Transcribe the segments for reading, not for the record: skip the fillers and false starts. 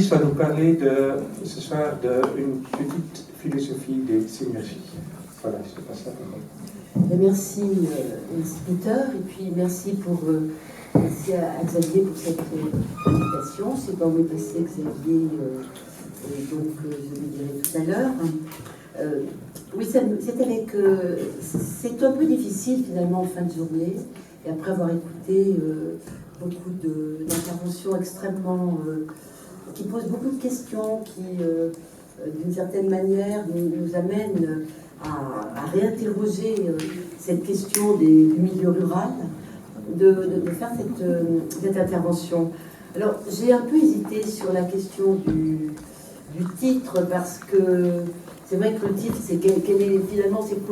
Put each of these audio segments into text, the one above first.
Alice va nous parler ce soir d'une petite philosophie des synergies. Voilà, je passe la parole. Merci, merci Peter, et puis merci à Xavier pour cette invitation. C'est quand même passé Xavier, donc je le dirai tout à l'heure. Oui, c'est un peu difficile finalement en fin de journée, et après avoir écouté beaucoup d'interventions extrêmement qui posent beaucoup de questions, qui d'une certaine manière nous amènent à réinterroger cette question du milieu rural, de faire cette intervention. Alors j'ai un peu hésité sur la question du titre, parce que c'est vrai que le titre, c'est finalement c'est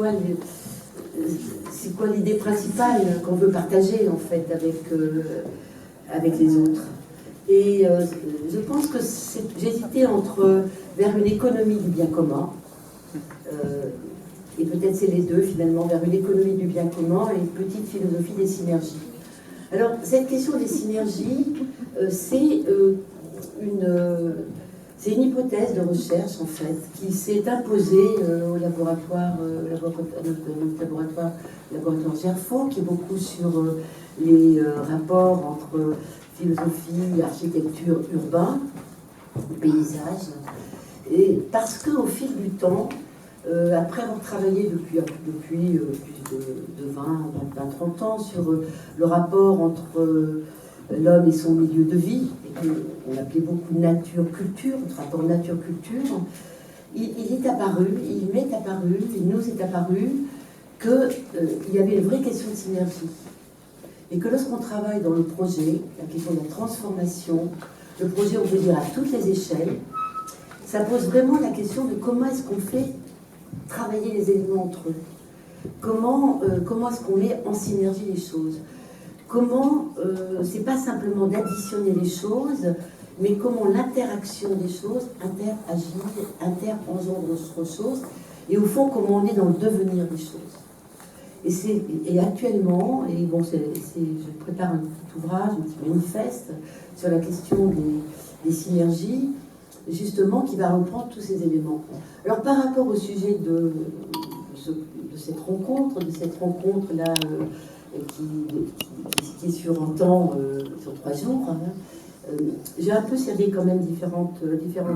quoi l'idée principale qu'on veut partager en fait avec les autres. Et je pense que j'ai hésité vers une économie du bien commun, et peut-être c'est les deux finalement, vers une économie du bien commun et une petite philosophie des synergies. Alors cette question des synergies, c'est une hypothèse de recherche en fait qui s'est imposée au laboratoire Gerfaut, qui est beaucoup sur les rapports entre philosophie, architecture, urbain, paysage. Et parce qu'au fil du temps, après avoir travaillé depuis plus de 20-30 ans sur le rapport entre l'homme et son milieu de vie, et qu'on appelait beaucoup nature-culture, notre rapport nature-culture, il m'est apparu, il nous est apparu qu'il y avait une vraie question de synergie. Et que lorsqu'on travaille dans le projet, la question de la transformation, le projet, on peut dire à toutes les échelles, ça pose vraiment la question de comment est-ce qu'on fait travailler les éléments entre eux. Comment est-ce qu'on met en synergie les choses? Comment, c'est pas simplement d'additionner les choses, mais comment l'interaction des choses engendre autre chose, et au fond, comment on est dans le devenir des choses. Et actuellement, et bon, je prépare un petit ouvrage, un petit manifeste sur la question des synergies, justement, qui va reprendre tous ces éléments. Alors, par rapport au sujet de cette rencontre-là, qui est sur un temps, sur 3 jours, hein, j'ai un peu servi quand même différentes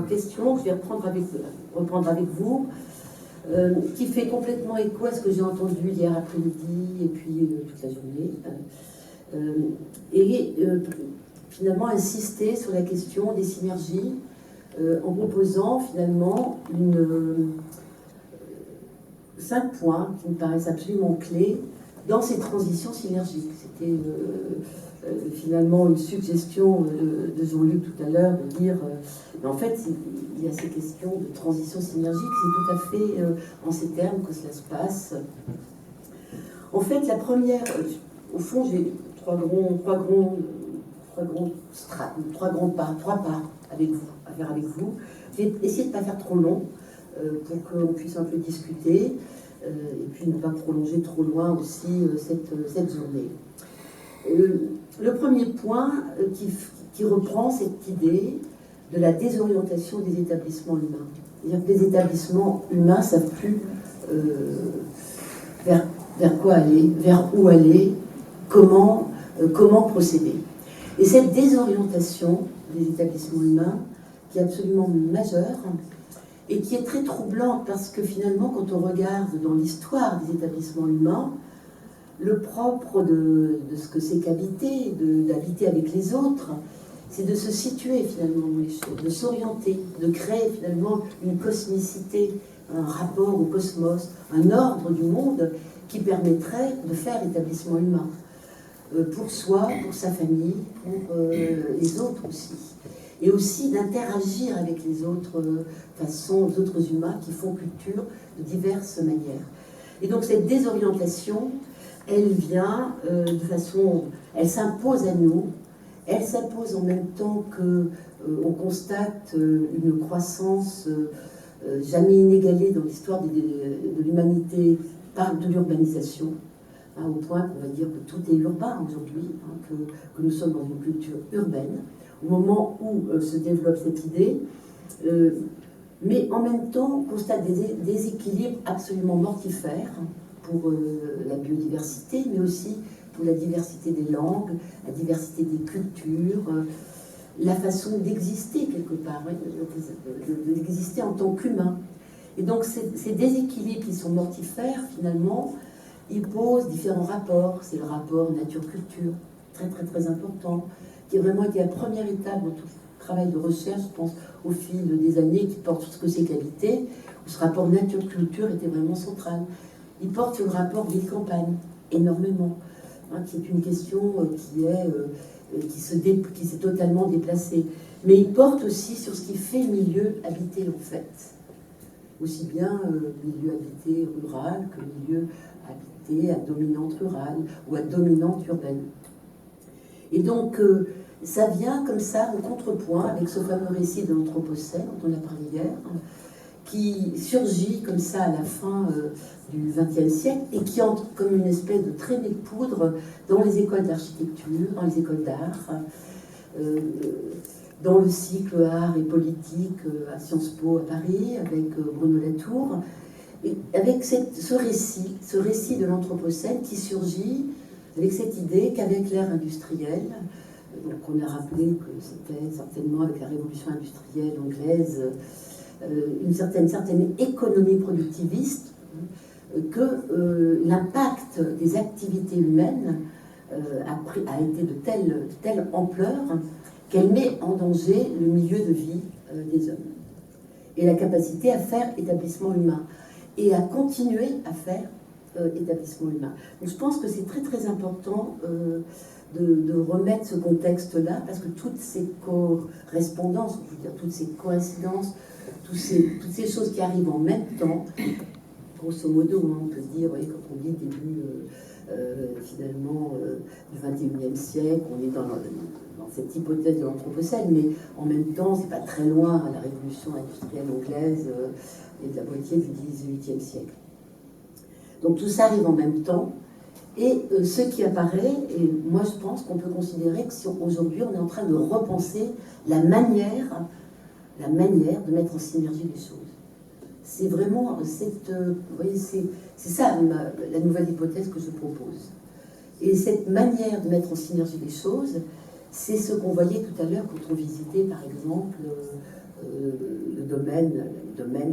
questions que je vais reprendre avec vous, qui fait complètement écho à ce que j'ai entendu hier après-midi et puis toute la journée. Finalement, insister sur la question des synergies, en proposant finalement 5 points qui me paraissent absolument clés dans ces transitions synergiques. C'était finalement une suggestion de Jean-Luc tout à l'heure, de dire mais en fait il y a ces questions de transition synergique, c'est tout à fait en ces termes que cela se passe. En fait, la première, au fond, j'ai trois pas à faire avec vous. Je vais essayer de ne pas faire trop long pour qu'on puisse un peu discuter et puis ne pas prolonger trop loin aussi cette journée. Le premier point qui reprend cette idée de la désorientation des établissements humains. C'est-à-dire que les établissements humains ne savent plus vers quoi aller, vers où aller, comment procéder. Et cette désorientation des établissements humains, qui est absolument majeure, et qui est très troublante, parce que finalement, quand on regarde dans l'histoire des établissements humains, le propre de ce que c'est qu'habiter, d'habiter avec les autres, c'est de se situer finalement dans les choses, de s'orienter, de créer finalement une cosmicité, un rapport au cosmos, un ordre du monde qui permettrait de faire établissement humain. Pour soi, pour sa famille, pour les autres aussi. Et aussi d'interagir avec les autres les autres humains qui font culture de diverses manières. Et donc cette désorientation, elle vient elle s'impose à nous, elle s'impose en même temps qu'on constate une croissance jamais inégalée dans l'histoire de l'humanité par de l'urbanisation, au point qu'on va dire que tout est urbain aujourd'hui, que nous sommes dans une culture urbaine, au moment où se développe cette idée, mais en même temps on constate des déséquilibres absolument mortifères pour la biodiversité, mais aussi pour la diversité des langues, la diversité des cultures, la façon d'exister quelque part, d'exister en tant qu'humain. Et donc ces déséquilibres qui sont mortifères, finalement, ils posent différents rapports. C'est le rapport nature-culture, très très très important, qui a vraiment été la première étape de tout travail de recherche, je pense, au fil des années, qui porte sur ce que c'est qu'habiter, où ce rapport nature-culture était vraiment central. Il porte sur le rapport ville-campagne, énormément, hein, qui est une question qui s'est totalement déplacée. Mais il porte aussi sur ce qui fait milieu habité, en fait. Aussi bien milieu habité rural que milieu habité à dominante rurale ou à dominante urbaine. Et donc, ça vient comme ça, au contrepoint, avec ce fameux récit de l'Anthropocène, dont on a parlé hier, qui surgit comme ça à la fin du XXe siècle et qui entre comme une espèce de traînée de poudre dans les écoles d'architecture, dans les écoles d'art, dans le cycle art et politique à Sciences Po à Paris, avec Bruno Latour, et avec ce récit de l'Anthropocène qui surgit avec cette idée qu'avec l'ère industrielle, donc on a rappelé que c'était certainement avec la révolution industrielle anglaise, une certaine économie productiviste, que l'impact des activités humaines a été de telle ampleur qu'elle met en danger le milieu de vie des hommes et la capacité à faire établissement humain et à continuer à faire établissement humain. Donc je pense que c'est très très important de remettre ce contexte-là, parce que toutes ces correspondances, je veux dire, toutes ces coïncidences, toutes ces choses qui arrivent en même temps, grosso modo, hein, on peut dire, voyez, quand on dit début finalement du XXIe siècle, on est dans cette hypothèse de l'Anthropocène, mais en même temps, c'est pas très loin à la révolution industrielle anglaise et de la moitié du XVIIIe siècle. Donc tout ça arrive en même temps, et ce qui apparaît, et moi je pense qu'on peut considérer que si aujourd'hui on est en train de repenser la manière de mettre en synergie les choses. C'est vraiment vous voyez, c'est ça la nouvelle hypothèse que je propose. Et cette manière de mettre en synergie les choses, c'est ce qu'on voyait tout à l'heure quand on visitait par exemple le domaine,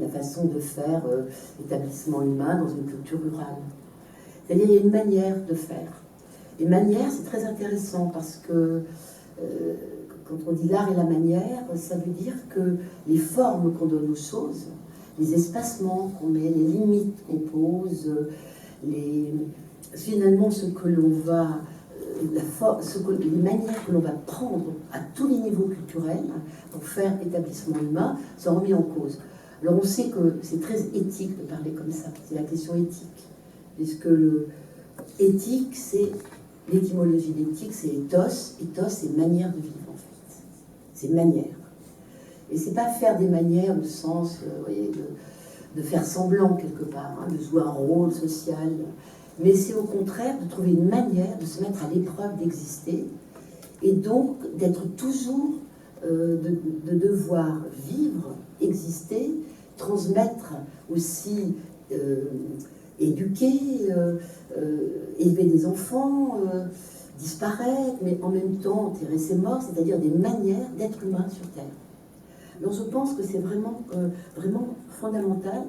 la façon de faire établissement humain dans une culture rurale. C'est-à-dire, il y a une manière de faire. Et manière, c'est très intéressant parce que quand on dit l'art et la manière, ça veut dire que les formes qu'on donne aux choses, les espacements qu'on met, les limites qu'on pose, finalement ce que l'on va, les manières que l'on va prendre à tous les niveaux culturels pour faire établissement humain sont remis en cause. Alors on sait que c'est très éthique de parler comme ça, c'est la question éthique. Puisque éthique, c'est l'étymologie d'éthique, c'est ethos. Ethos, c'est manière de vivre en fait. C'est manière. Et c'est pas faire des manières au sens, vous voyez, de faire semblant quelque part, hein, de jouer un rôle social. Mais c'est au contraire de trouver une manière de se mettre à l'épreuve d'exister et donc d'être toujours, de devoir vivre, exister, transmettre aussi, éduquer, élever des enfants, disparaître, mais en même temps enterrer ses morts, c'est-à-dire des manières d'être humain sur Terre. Alors je pense que c'est vraiment fondamental,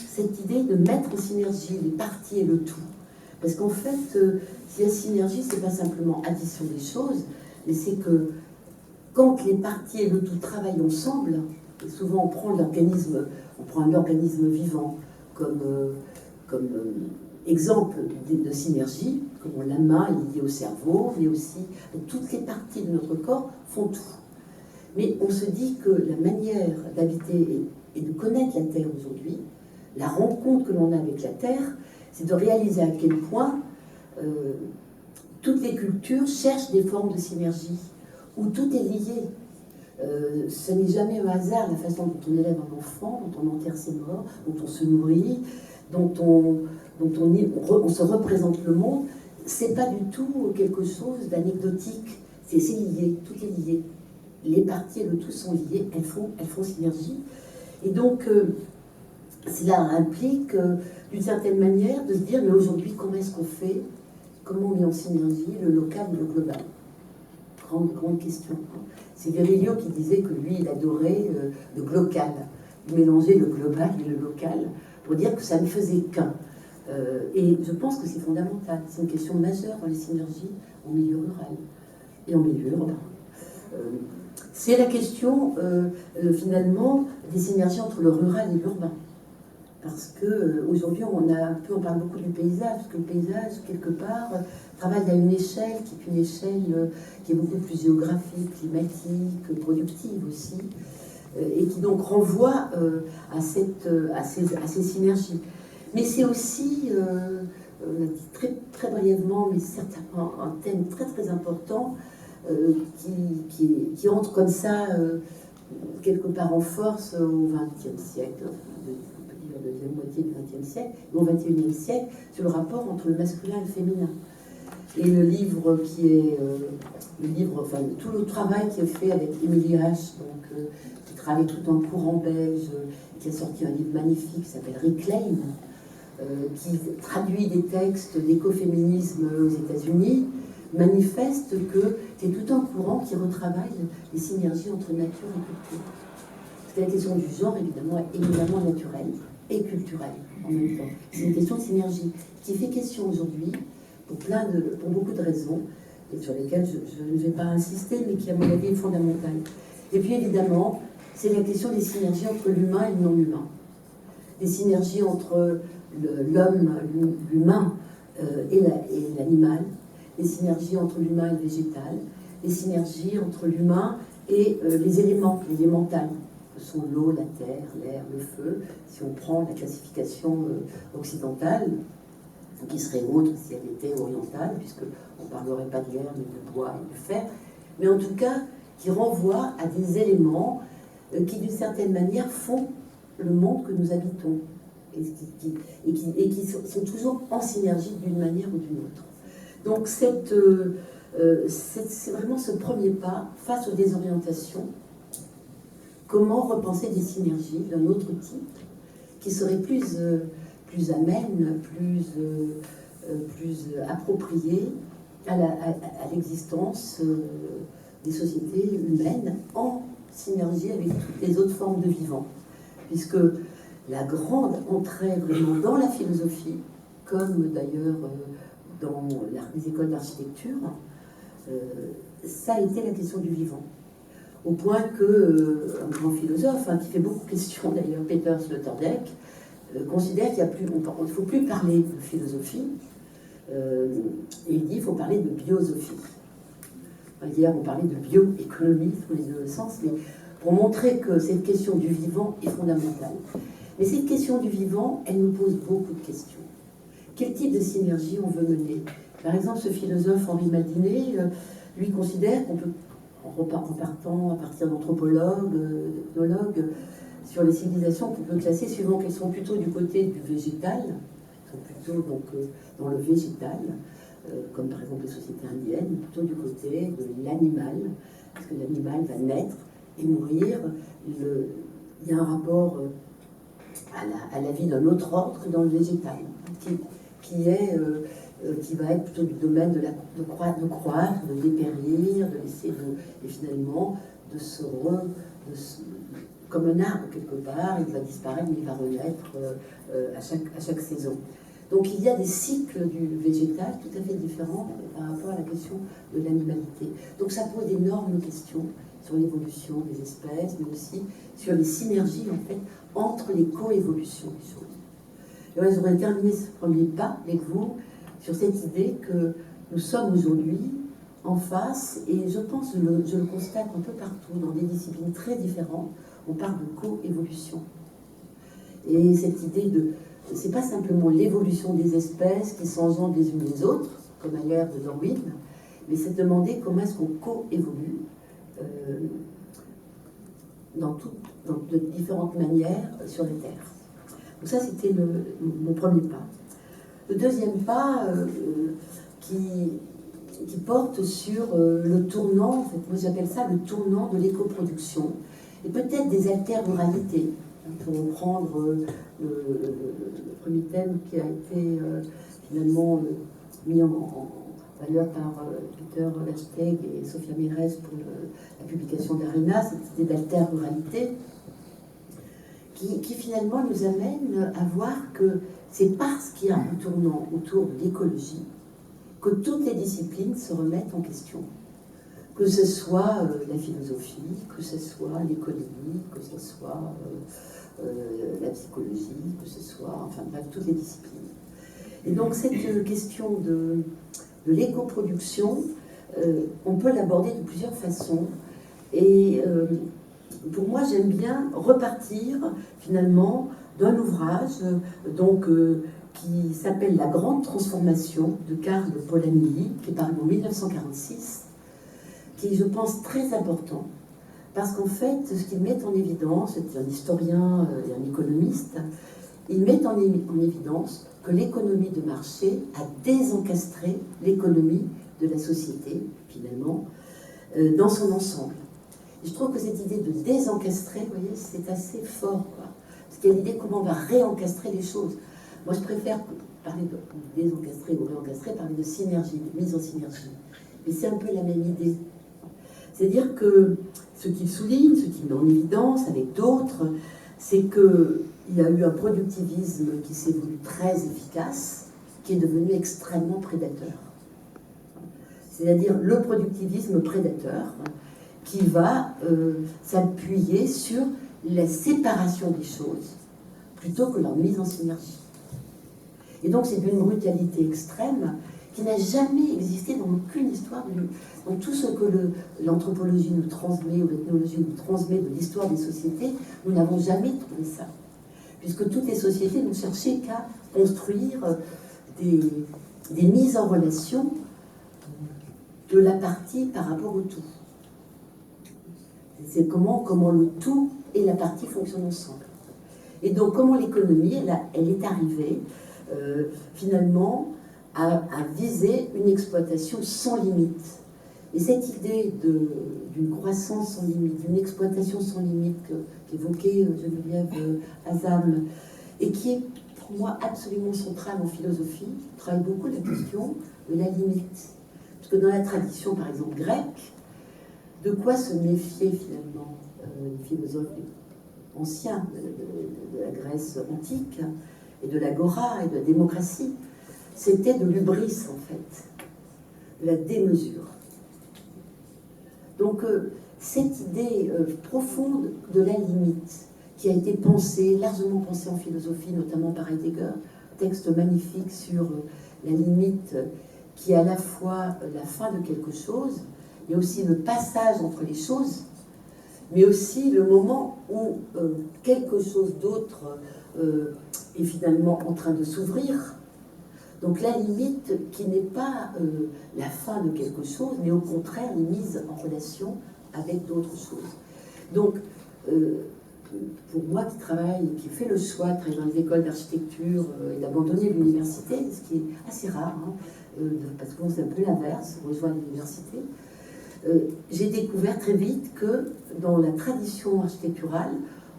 cette idée de mettre en synergie les parties et le tout. Parce qu'en fait, si la synergie, c'est pas simplement addition des choses, mais c'est que quand les parties et le tout travaillent ensemble, et souvent on prend un organisme vivant comme exemple de synergie, comme la main est liée au cerveau, mais aussi toutes les parties de notre corps font tout. Mais on se dit que la manière d'habiter et de connaître la Terre aujourd'hui, la rencontre que l'on a avec la Terre, c'est de réaliser à quel point toutes les cultures cherchent des formes de synergie, où tout est lié. Ce n'est jamais un hasard la façon dont on élève un enfant, dont on enterre ses morts, dont on se nourrit, dont on se représente le monde. C'est pas du tout quelque chose d'anecdotique. C'est lié, tout est lié. les parties et le tout sont liées, elles font synergie. Et donc, cela implique, d'une certaine manière, de se dire, mais aujourd'hui, comment est-ce qu'on fait? Comment on met en synergie le local et le global? Grande question. C'est Virilio qui disait que lui, il adorait le glocal, mélanger le global et le local, pour dire que ça ne faisait qu'un. Et je pense que c'est fondamental. C'est une question majeure dans les synergies en milieu rural et en milieu urbain. C'est la question, finalement, des synergies entre le rural et l'urbain. Parce qu'aujourd'hui, on parle beaucoup du paysage, parce que le paysage, quelque part, travaille à une échelle qui est une échelle qui est beaucoup plus géographique, climatique, productive aussi, et qui donc renvoie à ces synergies. Mais c'est aussi, on a dit très brièvement, mais certainement un thème très très important, qui entre comme ça, quelque part en force au XXe siècle, la deuxième moitié du XXe siècle, et au XXIe siècle, sur le rapport entre le masculin et le féminin. Et le livre tout le travail qui est fait avec Émilie H, qui travaille tout en courant belge, qui a sorti un livre magnifique qui s'appelle Reclaim, qui traduit des textes d'écoféminisme aux États-Unis, manifeste que c'est tout un courant qui retravaille les synergies entre nature et culture. Parce que la question du genre, évidemment, est éminemment naturelle et culturelle en même temps. C'est une question de synergie qui fait question aujourd'hui pour beaucoup de raisons, et sur lesquelles je ne vais pas insister, mais qui, à mon avis, est fondamentale. Et puis, évidemment, c'est la question des synergies entre l'humain et le non-humain. Des synergies entre l'homme, l'humain et l'animal, des synergies entre l'humain et le végétal, des synergies entre l'humain et les éléments, l'élémental, que sont l'eau, la terre, l'air, le feu, si on prend la classification occidentale, qui serait autre si elle était orientale, puisqu'on ne parlerait pas de l'air, mais du bois et du fer, mais en tout cas qui renvoie à des éléments qui, d'une certaine manière, font le monde que nous habitons, et qui sont toujours en synergie d'une manière ou d'une autre. Donc c'est vraiment ce premier pas face aux désorientations. Comment repenser des synergies d'un autre type qui seraient plus amènes, plus appropriées à l'existence des sociétés humaines en synergie avec toutes les autres formes de vivant. Puisque la grande entrée vraiment dans la philosophie, comme d'ailleurs dans les écoles d'architecture, ça a été la question du vivant. Au point un grand philosophe, qui fait beaucoup de questions d'ailleurs, Peter Sloterdijk, considère qu'il ne faut plus parler de philosophie, et il dit qu'il faut parler de biosophie. Hier, on parlait de bioéconomie dans les deux sens, mais pour montrer que cette question du vivant est fondamentale. Mais cette question du vivant, elle nous pose beaucoup de questions. Quel type de synergie on veut mener? Par exemple, ce philosophe Henri Madinet, lui considère qu'on peut, en partant à partir d'anthropologues, d'ethnologues, sur les civilisations qu'on peut classer suivant qu'elles sont plutôt du côté du végétal, sont plutôt donc dans le végétal, comme par exemple les sociétés indiennes, plutôt du côté de l'animal, parce que l'animal va naître et mourir. Il y a un rapport à la vie d'un autre ordre que dans le végétal, qui va être plutôt du domaine de croître, de dépérir, de laisser et finalement comme un arbre quelque part, il va disparaître mais il va renaître à chaque saison. Donc il y a des cycles du végétal tout à fait différents par rapport à la question de l'animalité. Donc ça pose d'énormes questions sur l'évolution des espèces, mais aussi sur les synergies en fait entre les coévolutions des choses. Et voilà, j'aurais terminé ce premier pas avec vous sur cette idée que nous sommes aujourd'hui en face, et je pense, je le constate un peu partout, dans des disciplines très différentes, on parle de coévolution. Et cette idée c'est pas simplement l'évolution des espèces qui s'engendrent les unes les autres, comme à l'ère de Darwin, mais c'est demander comment est-ce qu'on coévolue de différentes manières sur la Terre. Donc ça, c'était mon premier pas. Le deuxième pas, qui qui porte sur le tournant, en fait, moi j'appelle ça le tournant de l'écoproduction, et peut-être des alter-ruralités, pour reprendre le premier thème qui a été finalement mis en valeur par Peter Versteeg et Sophia Mires pour la publication d'Arena, cette idée d'alter-ruralité, qui finalement nous amène à voir que c'est parce qu'il y a un tournant autour de l'écologie que toutes les disciplines se remettent en question. Que ce soit la philosophie, que ce soit l'économie, que ce soit la psychologie, que ce soit, enfin bref, toutes les disciplines. Et donc cette question de l'écoproduction, on peut l'aborder de plusieurs façons. Et pour moi, j'aime bien repartir finalement d'un ouvrage qui s'appelle La Grande Transformation de Karl Polanyi, qui est paru en 1946, qui est, je pense, très important, parce qu'en fait, ce qu'il met en évidence, c'est un historien et un économiste, il met en évidence que l'économie de marché a désencastré l'économie de la société, finalement, dans son ensemble. Et je trouve que cette idée de désencastrer, vous voyez, c'est assez fort, quoi. Parce qu'il y a l'idée comment on va réencastrer les choses. Moi, je préfère parler de désencastrer ou réencastrer, parler de synergie, de mise en synergie. Mais c'est un peu la même idée. C'est-à-dire que ce qu'il souligne, ce qu'il met en évidence avec d'autres, c'est qu'il y a eu un productivisme qui s'est voulu très efficace, qui est devenu extrêmement prédateur. C'est-à-dire le productivisme prédateur qui va s'appuyer sur la séparation des choses plutôt que leur mise en synergie. Et donc c'est d'une brutalité extrême qui n'a jamais existé dans aucune histoire, dans tout ce que l'anthropologie nous transmet ou l'ethnologie nous transmet de l'histoire des sociétés, nous n'avons jamais trouvé ça. Puisque toutes les sociétés n'ont cherché qu'à construire des mises en relation de la partie par rapport au tout. C'est comment le tout et la partie fonctionnent ensemble. Et donc comment l'économie, elle est arrivée finalement à viser une exploitation sans limite. Et cette idée d'une croissance sans limite, d'une exploitation sans limite qu'évoquait Geneviève Azam, et qui est pour moi absolument centrale en philosophie, je travaille beaucoup la question de la limite. Parce que dans la tradition, par exemple, grecque, de quoi se méfiaient finalement les philosophes anciens de la Grèce antique et de l'agora et de la démocratie? C'était de l'hubris, en fait, de la démesure. Donc, cette idée profonde de la limite, qui a été pensée, largement pensée en philosophie, notamment par Heidegger, texte magnifique sur la limite qui est à la fois la fin de quelque chose, mais aussi le passage entre les choses, mais aussi le moment où quelque chose d'autre est finalement en train de s'ouvrir. Donc la limite qui n'est pas la fin de quelque chose, mais au contraire une mise en relation avec d'autres choses. Donc, pour moi qui travaille, qui fait le choix de travailler dans les écoles d'architecture et d'abandonner l'université, ce qui est assez rare, parce que c'est un peu l'inverse, rejoindre l'université, j'ai découvert très vite que dans la tradition architecturale,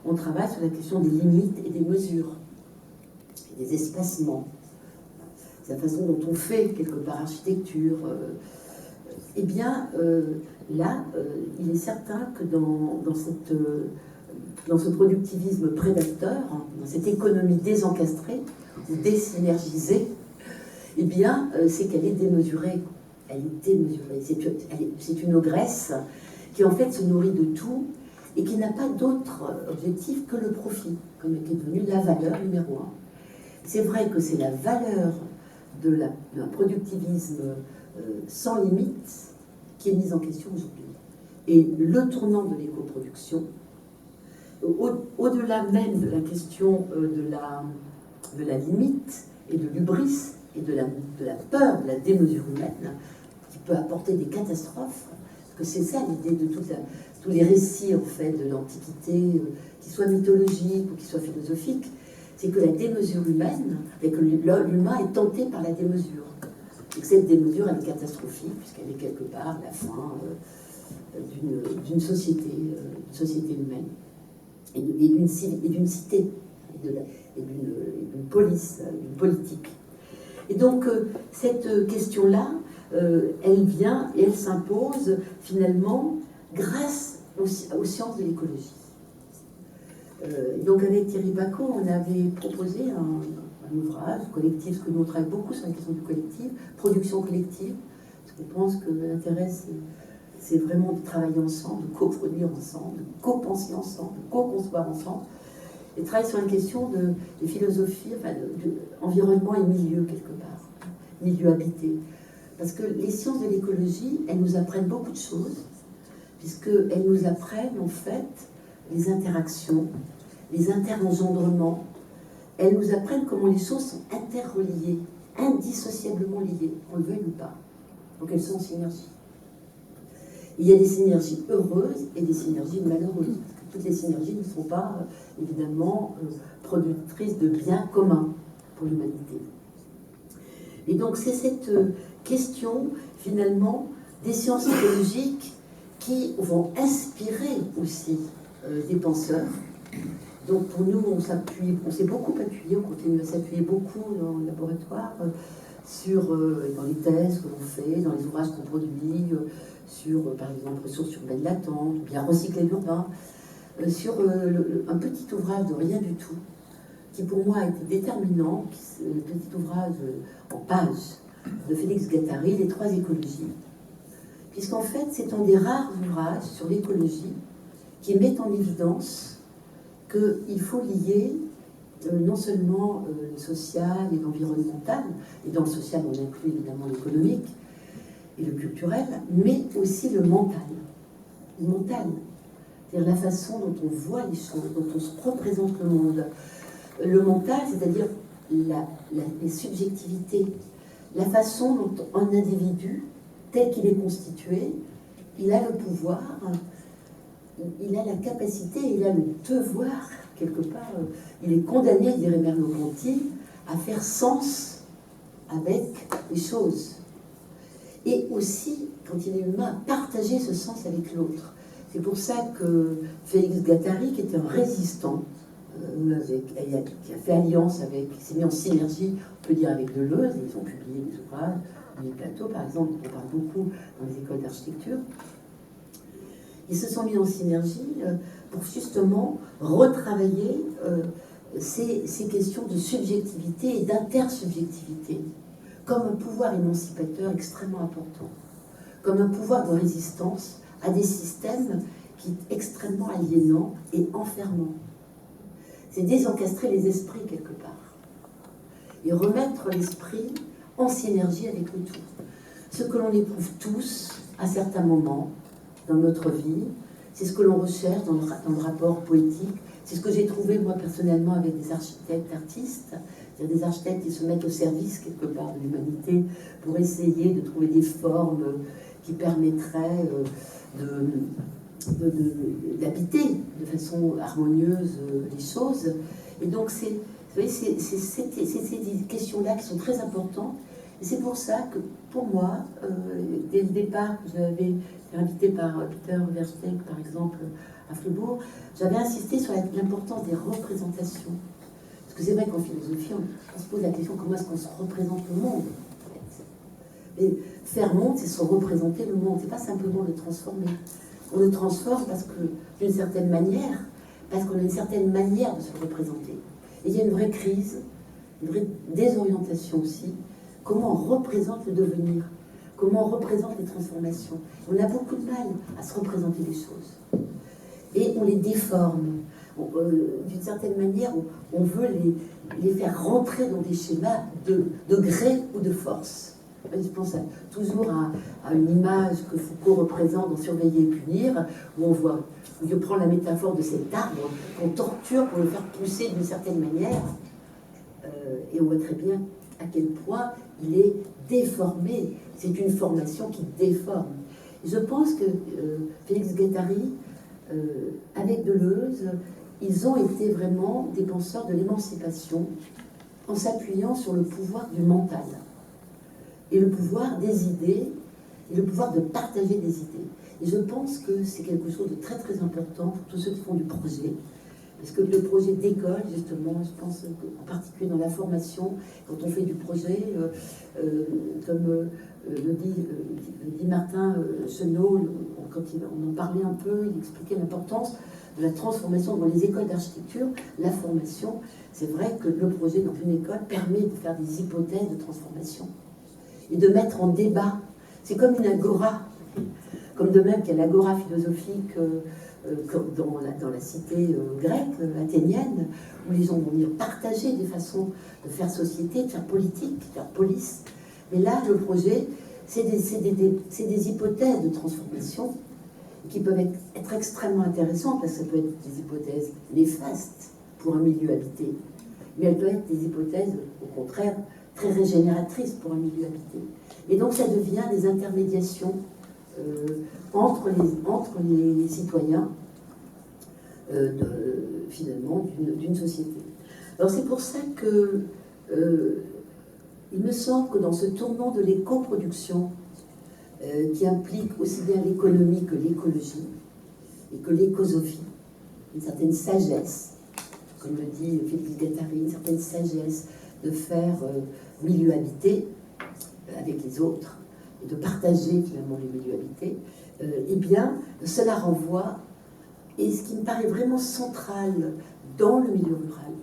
on travaille sur la question des limites et des mesures, et des espacements. C'est la façon dont on fait quelque part architecture. Eh bien, là, il est certain que dans ce productivisme prédateur, dans cette économie désencastrée ou désynergisée, eh bien, c'est qu'elle est démesurée. Elle est démesurée. C'est une ogresse qui, en fait, se nourrit de tout et qui n'a pas d'autre objectif que le profit, comme est devenu la valeur numéro un. C'est vrai que c'est la valeur d'un productivisme sans limite qui est mise en question aujourd'hui. Et le tournant de l'écoproduction, au-delà même de la question de la limite et de l'hubris et de la peur de la démesure humaine, qui peut apporter des catastrophes, parce que c'est ça l'idée de tous les récits en fait de l'Antiquité, qu'ils soient mythologiques ou qu'ils soient philosophiques, c'est que la démesure humaine, et que l'humain est tenté par la démesure. et que cette démesure, elle est catastrophique, puisqu'elle est quelque part la fin d'une société humaine, et d'une cité, et d'une police, d'une politique. Et donc, cette question-là, elle vient et elle s'impose finalement grâce aux sciences de l'écologie. Donc avec Thierry Bacot, on avait proposé un ouvrage collectif, parce que nous on travaille beaucoup sur la question du collectif, production collective, parce qu'on pense que l'intérêt c'est vraiment de travailler ensemble, de coproduire ensemble, de co-penser ensemble, de co-concevoir ensemble, et travailler sur la question de philosophie, enfin de environnement et milieu quelque part, milieu habité. Parce que les sciences de l'écologie, elles nous apprennent beaucoup de choses, puisqu'elles nous apprennent en fait les interactions, les interengendrements. Elles nous apprennent comment les choses sont interreliées, indissociablement liées, qu'on le veuille ou pas. Donc elles sont en synergie. Il y a des synergies heureuses et des synergies malheureuses. Parce que toutes les synergies ne sont pas, évidemment, productrices de biens communs pour l'humanité. Et donc c'est cette question, finalement, des sciences écologiques qui vont inspirer aussi des penseurs. Donc pour nous, on s'est beaucoup appuyé, on continue à s'appuyer beaucoup dans le laboratoire, dans les thèses que l'on fait, dans les ouvrages qu'on produit, par exemple, ressources urbaines latentes, bien recycler l'urbain, sur un petit ouvrage de rien du tout, qui pour moi a été déterminant, le petit ouvrage en pages de Félix Guattari, Les trois écologies, puisqu'en fait c'est un des rares ouvrages sur l'écologie qui met en évidence qu'il faut lier non seulement le social et l'environnemental, et dans le social on inclut évidemment l'économique et le culturel, mais aussi le mental. Le mental, c'est-à-dire la façon dont on voit les choses, dont on se représente le monde. Le mental, c'est-à-dire les subjectivités, la façon dont un individu, tel qu'il est constitué, il a le pouvoir, il a la capacité, il a le devoir, quelque part, il est condamné, dirait Merleau-Ponty, à faire sens avec les choses. Et aussi, quand il est humain, à partager ce sens avec l'autre. C'est pour ça que Félix Guattari, qui était un résistant, qui a fait alliance avec, qui s'est mis en synergie, on peut dire avec Deleuze, ils ont publié des ouvrages, les plateaux par exemple, on parle beaucoup dans les écoles d'architecture. Ils se sont mis en synergie pour justement retravailler ces questions de subjectivité et d'intersubjectivité comme un pouvoir émancipateur extrêmement important, comme un pouvoir de résistance à des systèmes qui est extrêmement aliénant et enfermant. C'est désencastrer les esprits quelque part et remettre l'esprit en synergie avec le tout. Ce que l'on éprouve tous à certains moments dans notre vie, c'est ce que l'on recherche dans le rapport poétique. C'est ce que j'ai trouvé moi personnellement avec des architectes artistes, c'est-à-dire des architectes qui se mettent au service quelque part de l'humanité pour essayer de trouver des formes qui permettraient d'habiter de façon harmonieuse les choses. Et donc c'est ces questions-là qui sont très importantes. Et c'est pour ça que, pour moi, dès le départ, j'avais été invité par Peter Versteeg, par exemple, à Fribourg, j'avais insisté sur l'importance des représentations. Parce que c'est vrai qu'en philosophie, on se pose la question comment est-ce qu'on se représente le monde. Et faire monde, c'est se représenter le monde, c'est pas simplement le transformer. On le transforme parce que, d'une certaine manière, parce qu'on a une certaine manière de se représenter. Et il y a une vraie crise, une vraie désorientation aussi. Comment on représente le devenir, comment on représente les transformations. On a beaucoup de mal à se représenter les choses. Et on les déforme. D'une certaine manière, on veut les faire rentrer dans des schémas de gré ou de force. Je pense toujours à une image que Foucault représente dans Surveiller et punir, où il prend la métaphore de cet arbre qu'on torture pour le faire pousser d'une certaine manière. Et on voit très bien à quel point il est déformé. C'est une formation qui déforme. Et je pense que Félix Guattari, avec Deleuze, ils ont été vraiment des penseurs de l'émancipation en s'appuyant sur le pouvoir du mental. et le pouvoir des idées, et le pouvoir de partager des idées. Et je pense que c'est quelque chose de très très important pour tous ceux qui font du projet. Parce que le projet d'école, justement, je pense en particulier dans la formation, quand on fait du projet, comme le dit Martin Chenot, quand on en parlait un peu, il expliquait l'importance de la transformation dans les écoles d'architecture. La formation, c'est vrai que le projet dans une école permet de faire des hypothèses de transformation et de mettre en débat. C'est comme une agora, comme de même qu'il y a l'agora philosophique dans la cité grecque, athénienne, où les gens vont venir partager des façons de faire société, de faire politique, de faire police. Mais là, le projet, c'est des hypothèses de transformation qui peuvent être extrêmement intéressantes, parce que ça peut être des hypothèses néfastes pour un milieu habité, mais elles peuvent être des hypothèses, au contraire, très régénératrices pour un milieu habité. Et donc ça devient des intermédiations entre les citoyens finalement d'une société. Alors c'est pour ça que il me semble que dans ce tournant de l'éco-production qui implique aussi bien l'économie que l'écologie et que l'écosophie, une certaine sagesse, comme le dit Félix Guattari, une certaine sagesse de faire milieu habité avec les autres et de partager finalement les milieux habités, eh bien, cela renvoie, et ce qui me paraît vraiment central dans le milieu rural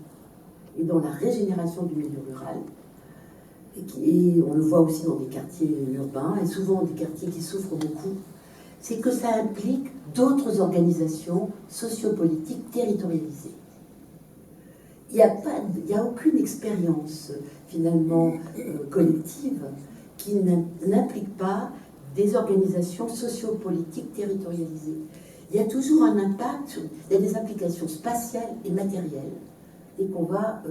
et dans la régénération du milieu rural, et on le voit aussi dans des quartiers urbains, et souvent des quartiers qui souffrent beaucoup, c'est que ça implique d'autres organisations sociopolitiques territorialisées. Il n'y a aucune expérience finalement collective qui n'implique pas des organisations sociopolitiques territorialisées. Il y a toujours un impact, il y a des implications spatiales et matérielles, et qu'on va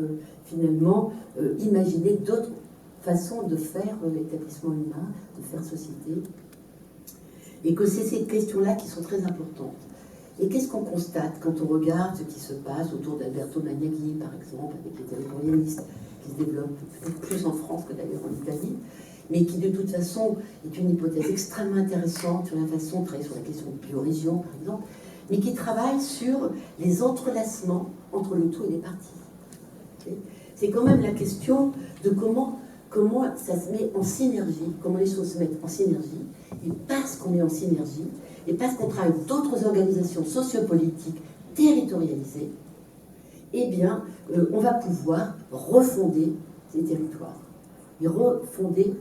finalement imaginer d'autres façons de faire l'établissement humain, de faire société, et que c'est ces questions-là qui sont très importantes. Et qu'est-ce qu'on constate quand on regarde ce qui se passe autour d'Alberto Magnaghi, par exemple, avec les territorialistes, qui se développent plus en France que d'ailleurs en Italie, mais qui de toute façon est une hypothèse extrêmement intéressante sur la façon de travailler sur la question de biorégion, par exemple, mais qui travaille sur les entrelacements entre le tout et les parties. Okay, c'est quand même la question de comment ça se met en synergie, comment les choses se mettent en synergie, et parce qu'on est en synergie, et parce qu'on travaille avec d'autres organisations sociopolitiques territorialisées, eh bien, on va pouvoir refonder ces territoires, et refonder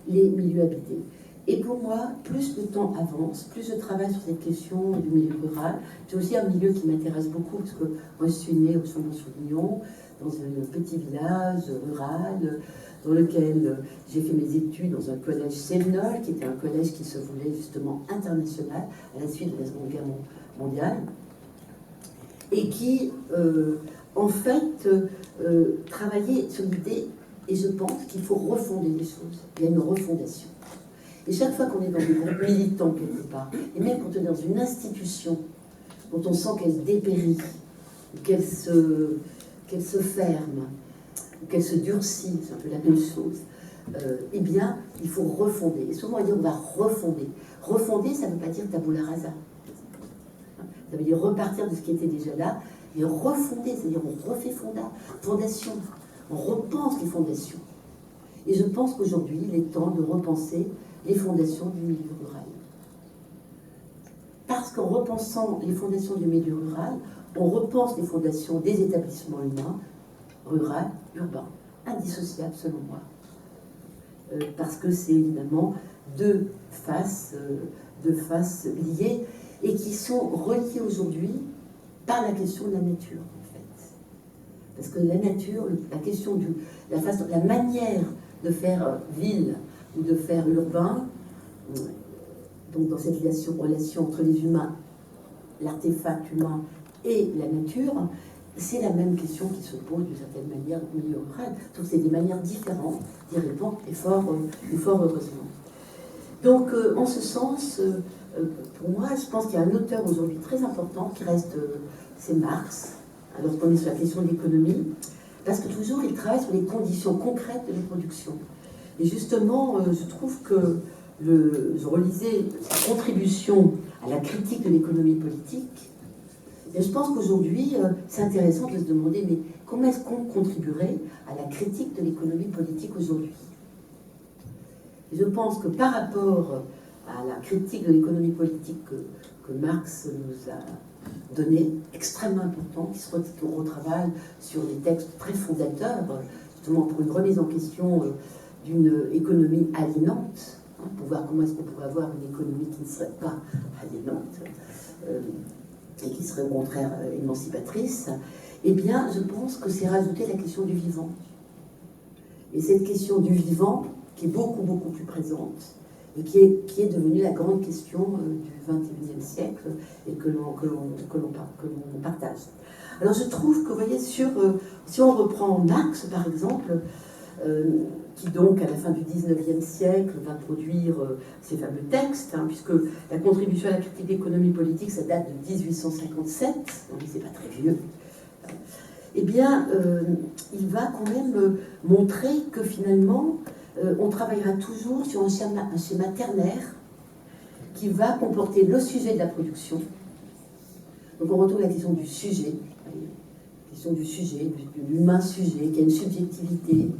les milieux habités. Et pour moi, plus le temps avance, plus je travaille sur cette question du milieu rural. C'est aussi un milieu qui m'intéresse beaucoup, parce que moi je suis née au Chambon-sur-Lignon, dans un petit village rural, dans lequel j'ai fait mes études dans un collège Sévenol, qui était un collège qui se voulait justement international à la suite de la Seconde Guerre mondiale, et qui, en fait, travaillait sur l'idée, et je pense qu'il faut refonder les choses. Il y a une refondation. Et chaque fois qu'on est dans des groupes militants quelque part, et même quand on est dans une institution dont on sent qu'elle dépérit, qu'elle se ferme, qu'elle se durcit, c'est un peu la même chose, eh bien, il faut refonder. Et souvent, on dit on va refonder. Refonder, ça ne veut pas dire tabula rasa. Ça veut dire repartir de ce qui était déjà là, et refonder, c'est-à-dire on refait fondation, on repense les fondations. Et je pense qu'aujourd'hui, il est temps de repenser les fondations du milieu rural. Parce qu'en repensant les fondations du milieu rural, on repense les fondations des établissements humains, rural, urbain, indissociable selon moi. Parce que c'est évidemment deux faces liées et qui sont reliées aujourd'hui par la question de la nature, en fait. Parce que la nature, la question la manière de faire ville ou de faire urbain, donc dans cette relation entre les humains, l'artefact humain et la nature, c'est la même question qui se pose d'une certaine manière au milieu rural. Donc c'est des manières différentes d'y répondre, et fort heureusement. Donc en ce sens, pour moi, je pense qu'il y a un auteur aujourd'hui très important qui reste, c'est Marx, alors qu'on est sur la question de l'économie, parce que toujours il travaille sur les conditions concrètes de la production. Et justement, je trouve que je relisais sa contribution à la critique de l'économie politique. Et je pense qu'aujourd'hui, c'est intéressant de se demander, mais comment est-ce qu'on contribuerait à la critique de l'économie politique aujourd'hui? Et je pense que par rapport à la critique de l'économie politique que Marx nous a donné, extrêmement important, qui se retravaille sur des textes très fondateurs, justement pour une remise en question d'une économie aliénante, pour voir comment est-ce qu'on pourrait avoir une économie qui ne serait pas aliénante et qui serait au contraire émancipatrice. Eh bien, je pense que c'est rajouter la question du vivant. Et cette question du vivant, qui est beaucoup, beaucoup plus présente, et qui est devenue la grande question du XXIe siècle, et que l'on partage. Alors je trouve que, vous voyez, si on reprend Marx, par exemple, qui donc, à la fin du XIXe siècle, va produire ces fameux textes, puisque la contribution à la critique de l'économie politique, ça date de 1857, donc c'est pas très vieux, eh bien, il va quand même montrer que finalement, on travaillera toujours sur un schéma ternaire qui va comporter le sujet de la production. Donc on retrouve la question du sujet, de l'humain sujet, qui a une subjectivité,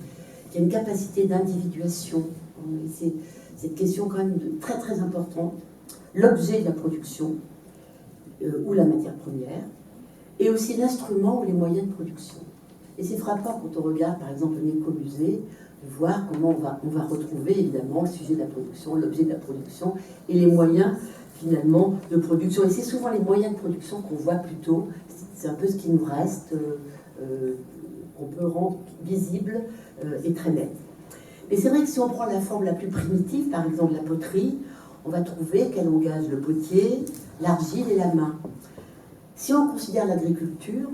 qui a une capacité d'individuation. C'est cette question quand même très très importante. L'objet de la production, ou la matière première, et aussi l'instrument ou les moyens de production. Et c'est frappant quand on regarde par exemple un écomusée, de voir comment on va retrouver évidemment le sujet de la production, l'objet de la production et les moyens finalement de production. Et c'est souvent les moyens de production qu'on voit plutôt, c'est un peu ce qui nous reste, qu'on peut rendre visible et très net. Mais c'est vrai que si on prend la forme la plus primitive, par exemple la poterie, on va trouver qu'elle engage le potier, l'argile et la main. Si on considère l'agriculture,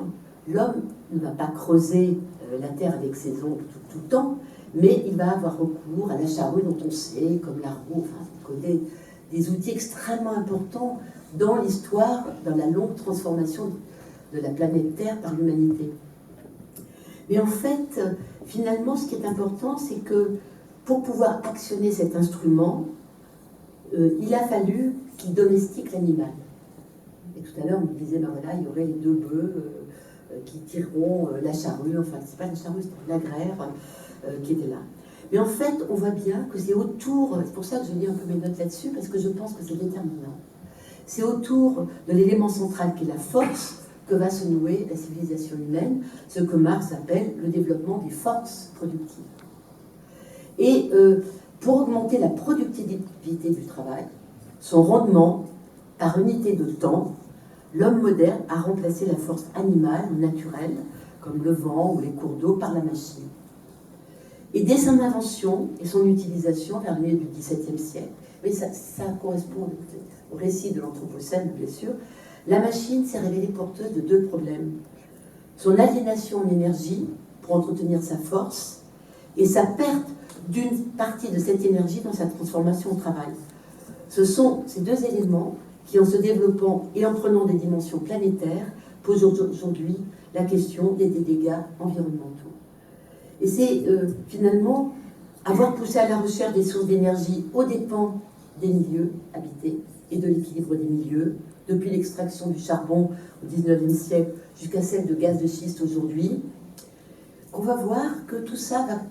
l'homme ne va pas creuser la terre avec ses ongles tout le temps, mais il va avoir recours à la charrue dont on sait, comme la roue, enfin, des outils extrêmement importants dans l'histoire, dans la longue transformation de la planète Terre par l'humanité. Mais en fait, finalement, ce qui est important, c'est que pour pouvoir actionner cet instrument, il a fallu qu'il domestique l'animal. Et tout à l'heure, on me disait, ben voilà, il y aurait les deux bœufs qui tireront la charrue, enfin, c'est pas la charrue, c'est l'agraire qui était là. Mais en fait, on voit bien que c'est autour, c'est pour ça que je lis un peu mes notes là-dessus, parce que je pense que c'est déterminant. C'est autour de l'élément central qui est la force que va se nouer la civilisation humaine, ce que Marx appelle le développement des forces productives. Et pour augmenter la productivité du travail, son rendement par unité de temps, l'homme moderne a remplacé la force animale ou naturelle, comme le vent ou les cours d'eau, par la machine. Et dès son invention et son utilisation vers le milieu du XVIIe siècle, mais ça correspond au récit de l'Anthropocène, bien sûr, la machine s'est révélée porteuse de deux problèmes. Son aliénation en énergie pour entretenir sa force et sa perte d'une partie de cette énergie dans sa transformation au travail. Ce sont ces deux éléments qui, en se développant et en prenant des dimensions planétaires, posent aujourd'hui la question des dégâts environnementaux. Et c'est finalement avoir poussé à la recherche des sources d'énergie aux dépens des milieux habités et de l'équilibre des milieux, depuis l'extraction du charbon au XIXe siècle jusqu'à celle de gaz de schiste aujourd'hui, qu'on va voir que tout ça va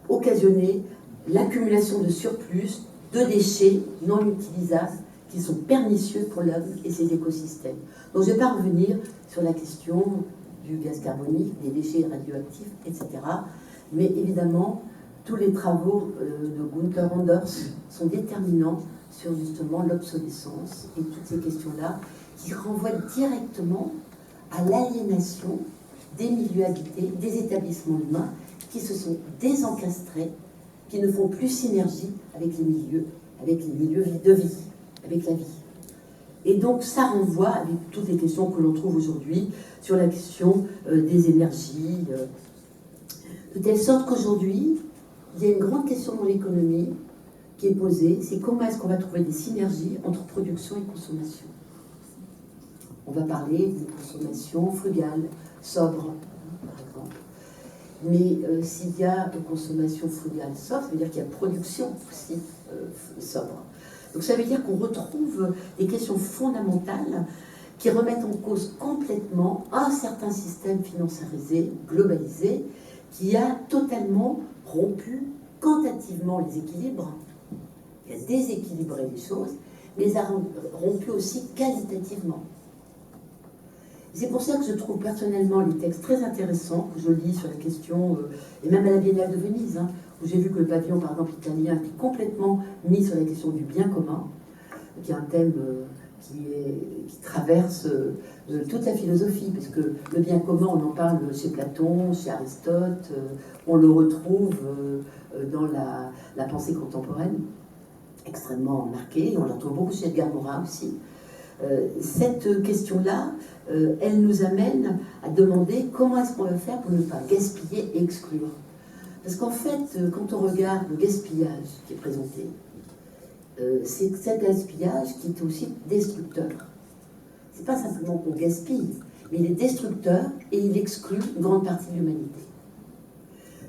occasionner l'accumulation de surplus, de déchets non utilisables qui sont pernicieux pour l'homme et ses écosystèmes. Donc je ne vais pas revenir sur la question du gaz carbonique, des déchets radioactifs, etc. Mais évidemment, tous les travaux de Gunther Anders sont déterminants sur justement l'obsolescence et toutes ces questions-là qui renvoient directement à l'aliénation des milieux habités, des établissements humains qui se sont désencastrés, qui ne font plus synergie avec les milieux de vie, avec la vie. Et donc ça renvoie avec toutes les questions que l'on trouve aujourd'hui sur la question des énergies, de telle sorte qu'aujourd'hui, il y a une grande question dans l'économie qui est posée, c'est comment est-ce qu'on va trouver des synergies entre production et consommation. On va parler d'une consommation frugale, sobre, par exemple. mais s'il y a consommation fluviale sobre, ça veut dire qu'il y a production aussi sobre. Donc ça veut dire qu'on retrouve des questions fondamentales qui remettent en cause complètement un certain système financiarisé, globalisé, qui a totalement rompu quantitativement les équilibres, qui a déséquilibré les choses, mais les a rompu aussi qualitativement. C'est pour ça que je trouve personnellement les textes très intéressants, que je lis sur la question, et même à la Biennale de Venise, hein, où j'ai vu que le pavillon, par exemple, italien, est complètement mis sur la question du bien commun, qui est un thème qui traverse toute la philosophie, parce que le bien commun, on en parle chez Platon, chez Aristote, on le retrouve dans la pensée contemporaine, extrêmement marquée, et on la retrouve beaucoup chez Edgar Morin aussi. Cette question-là, elle nous amène à demander comment est-ce qu'on va faire pour ne pas gaspiller et exclure. Parce qu'en fait, quand on regarde le gaspillage qui est présenté, c'est cet gaspillage qui est aussi destructeur. C'est pas simplement qu'on gaspille, mais il est destructeur et il exclut une grande partie de l'humanité.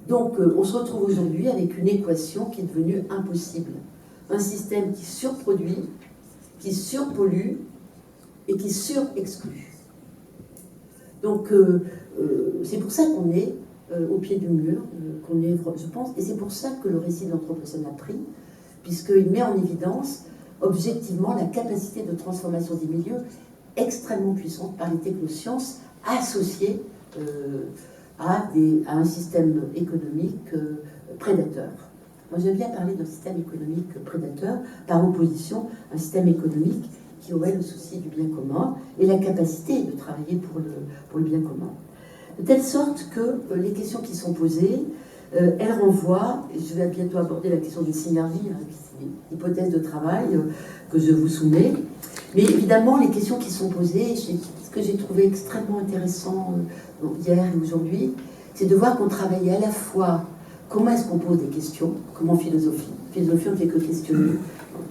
Donc on se retrouve aujourd'hui avec une équation qui est devenue impossible. Un système qui surproduit, qui surpollue et qui surexclut. Donc c'est pour ça qu'on est au pied du mur, qu'on est, je pense, et c'est pour ça que le récit de l'Anthropocène a pris, puisqu'il met en évidence objectivement la capacité de transformation des milieux extrêmement puissante par les technosciences associées à un système économique prédateur. Moi j'aime bien parler d'un système économique prédateur par opposition à un système économique qui aurait le souci du bien commun et la capacité de travailler pour le bien commun. De telle sorte que les questions qui sont posées, elles renvoient, et je vais bientôt aborder la question d'une synergie, hein, c'est une hypothèse de travail que je vous soumets, mais évidemment les questions qui sont posées, ce que j'ai trouvé extrêmement intéressant hier et aujourd'hui, c'est de voir qu'on travaillait à la fois comment est-ce qu'on pose des questions, comme en philosophie. En philosophie, on ne fait que questionner,